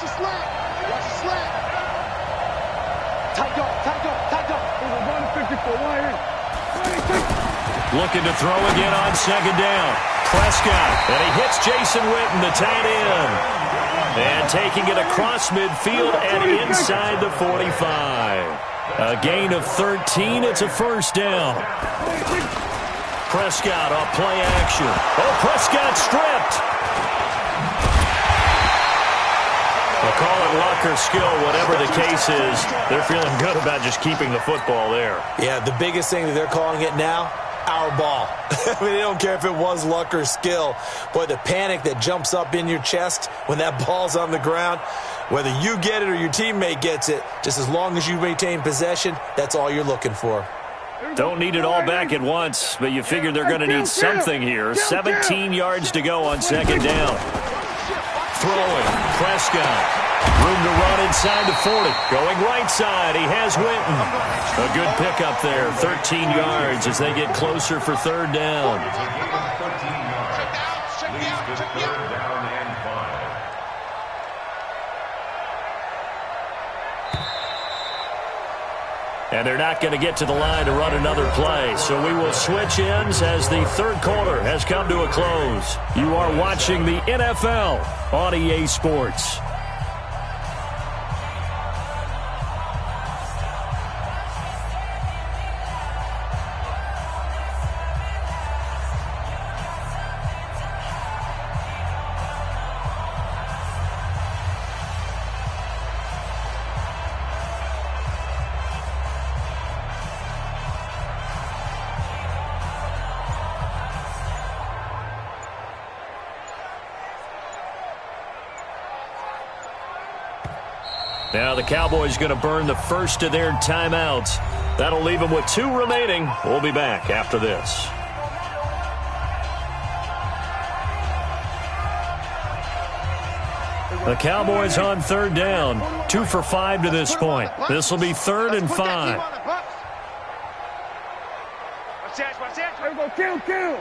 Looking to throw again on 2nd down. Prescott, and he hits Jason Witten, the tight end. And taking it across midfield and inside the 45. A gain of 13. It's a 1st down. Prescott off play action. Oh, Prescott stripped. They'll call it luck or skill, whatever the case is. They're feeling good about just keeping the football there. Yeah, the biggest thing that they're calling it now, our ball. I mean, they don't care if it was luck or skill. Boy, the panic that jumps up in your chest when that ball's on the ground, whether you get it or your teammate gets it, just as long as you maintain possession, that's all you're looking for. Don't need it all back at once, but you figure they're going to need something here. 17 yards to go on second down. Throwing, Prescott. Room to run inside the 40. Going right side, he has Winton. A good pickup there, 13 yards as they get closer for third down. And they're not going to get to the line to run another play. So we will switch ends as the third quarter has come to a close. You are watching the NFL on EA Sports. Now the Cowboys going to burn the first of their timeouts. That'll leave them with 2 remaining. We'll be back after this. The Cowboys on third down. 2 for 5 to this point. This will be 3rd and 5. Kill.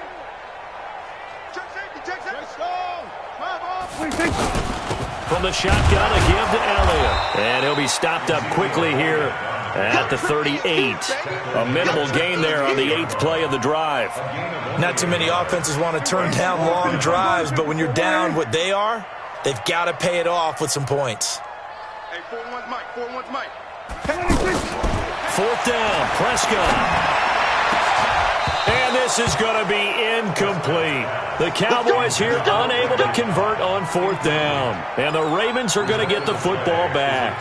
From the shotgun, a give to Elliott. And he'll be stopped up quickly here at the 38. A minimal gain there on the 8th play of the drive. Not too many offenses want to turn down long drives, but when you're down what they are, they've got to pay it off with some points. Hey, 4-1's Mike. 4-1's Mike. 4th down, Prescott. And this is going to be incomplete. The Cowboys here unable to convert on 4th down. And the Ravens are going to get the football back.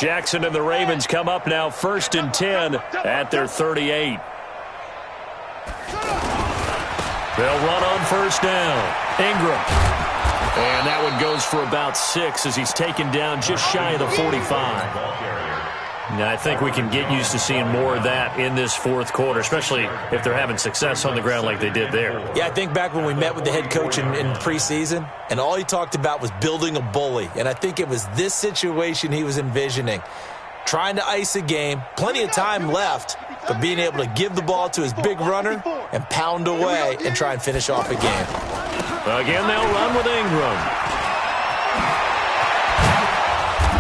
Jackson and the Ravens come up now 1st and 10 at their 38. They'll run on 1st down. Ingram. And that one goes for about 6 as he's taken down just shy of the 45. Now, I think we can get used to seeing more of that in this 4th quarter, especially if they're having success on the ground like they did there. Yeah, I think back when we met with the head coach in preseason, and all he talked about was building a bully. And I think it was this situation he was envisioning. Trying to ice a game, plenty of time left, but being able to give the ball to his big runner and pound away and try and finish off a game. Again, they'll run with Ingram.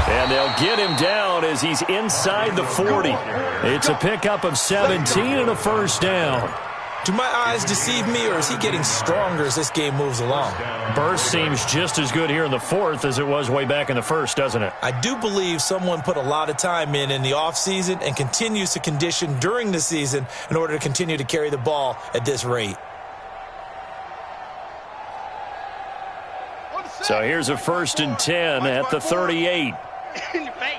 And they'll get him down as he's inside the 40. It's a pickup of 17 and a 1st down. Do my eyes deceive me, or is he getting stronger as this game moves along? Burst seems just as good here in the 4th as it was way back in the 1st, doesn't it? I do believe someone put a lot of time in the offseason and continues to condition during the season in order to continue to carry the ball at this rate. So here's a 1st and 10 at the 38. In your face.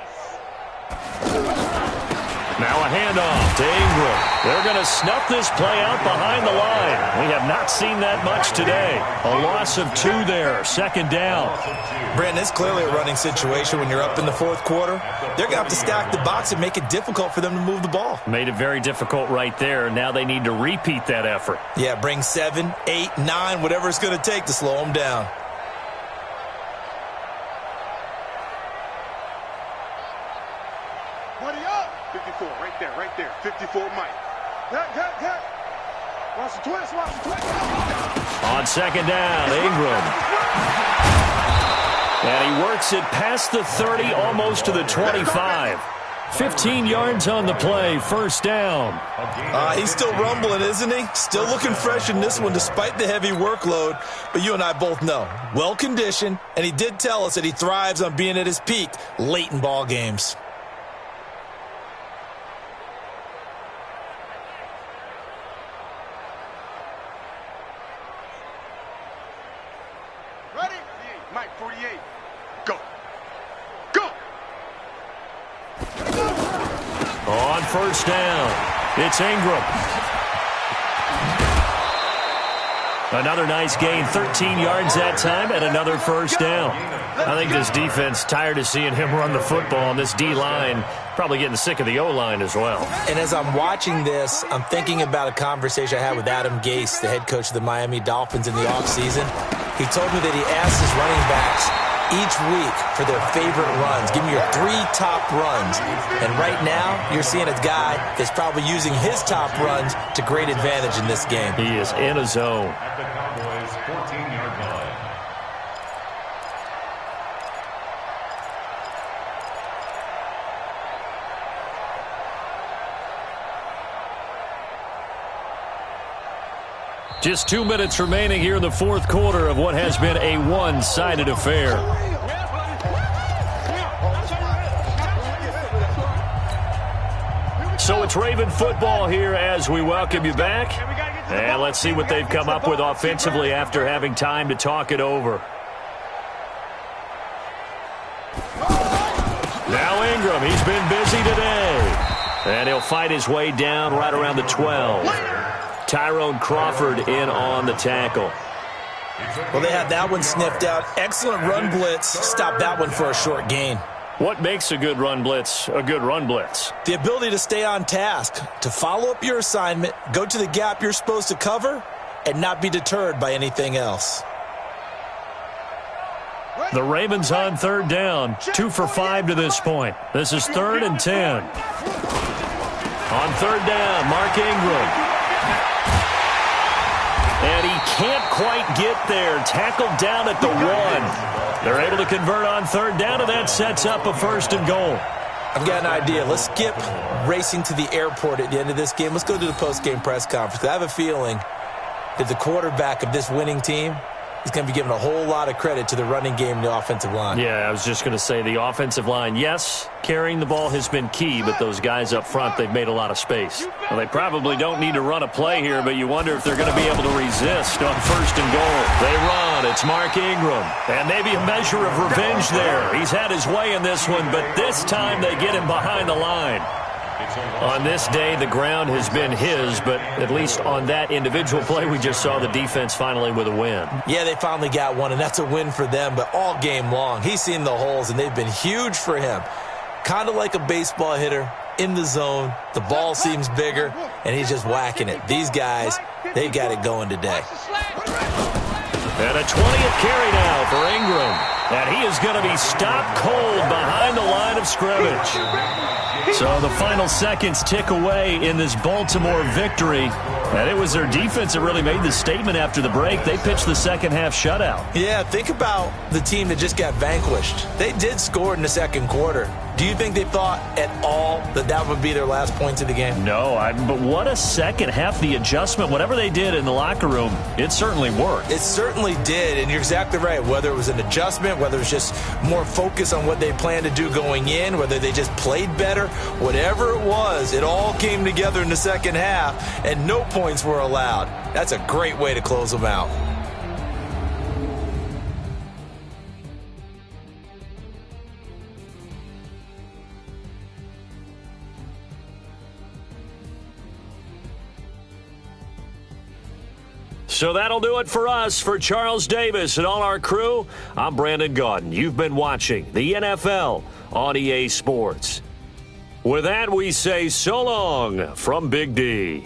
Now a handoff to Ingram. They're going to snuff this play out behind the line. We have not seen that much today. A loss of 2 there, 2nd down. Brandon, it's clearly a running situation when you're up in the 4th quarter. They're going to have to stack the box and make it difficult for them to move the ball. Made it very difficult right there. Now they need to repeat that effort. Yeah, bring 7, 8, 9, whatever it's going to take to slow them down. Right there. 54 Mike. Watch the twist. On 2nd down, Ingram. And he works it past the 30, almost to the 25. 15 yards on the play, 1st down. He's still rumbling, isn't he? Still looking fresh in this one despite the heavy workload. But you and I both know, well-conditioned, and he did tell us that he thrives on being at his peak late in ball games. right, 48. Go. Go. On first down, it's Ingram. Another nice gain, 13 yards that time, and another first down. I think this defense tired of seeing him run the football, and this D-line probably getting sick of the O-line as well. And as I'm watching this, I'm thinking about a conversation I had with Adam Gase, the head coach of the Miami Dolphins in the offseason. He told me that he asked his running backs each week for their favorite runs. Give me your 3 top runs. And right now, you're seeing a guy that's probably using his top runs to great advantage in this game. He is in a zone. At the Cowboys' 14-yard line. Just 2 minutes remaining here in the fourth quarter of what has been a one-sided affair. So it's Raven football here as we welcome you back. And let's see what they've come up with offensively after having time to talk it over. Now Ingram, he's been busy today. And he'll fight his way down right around the 12. Tyrone Crawford in on the tackle. Well, they had that one sniffed out. Excellent run blitz. Stop that one for a short gain. What makes a good run blitz a good run blitz? The ability to stay on task, to follow up your assignment, go to the gap you're supposed to cover, and not be deterred by anything else. The Ravens on third down, 2 for 5 to this point. This is 3rd and 10. On third down, Mark Ingram. And he can't quite get there. Tackled down at the 1. They're able to convert on third down, and that sets up a 1st and goal. I've got an idea. Let's skip racing to the airport at the end of this game. Let's go to the post-game press conference. I have a feeling that the quarterback of this winning team is going to be given a whole lot of credit to the running game and the offensive line. Yeah, I was just going to say the offensive line, yes, carrying the ball has been key, but those guys up front, they've made a lot of space. Well, they probably don't need to run a play here, but you wonder if they're going to be able to resist on 1st and goal. They run. It's Mark Ingram. And maybe a measure of revenge there. He's had his way in this one, but this time they get him behind the line. On this day, the ground has been his, but at least on that individual play, we just saw the defense finally with a win. Yeah, they finally got one, and that's a win for them, but all game long, he's seen the holes, and they've been huge for him. Kind of like a baseball hitter in the zone. The ball seems bigger, and he's just whacking it. These guys, they've got it going today. And a 20th carry now for Ingram. And he is going to be stopped cold behind the line of scrimmage. So the final seconds tick away in this Baltimore victory. And it was their defense that really made the statement after the break. They pitched the second half shutout. Yeah, think about the team that just got vanquished. They did score in the second quarter. Do you think they thought at all that that would be their last points of the game? No, but what a second half. The adjustment, whatever they did in the locker room, it certainly worked. It certainly did, and you're exactly right. Whether it was an adjustment, whether it was just more focus on what they planned to do going in, whether they just played better, whatever it was, it all came together in the second half, and no points were allowed. That's a great way to close them out. So that'll do it for us. For Charles Davis and all our crew, I'm Brandon Gaudin. You've been watching the NFL on EA Sports. With that, we say so long from Big D.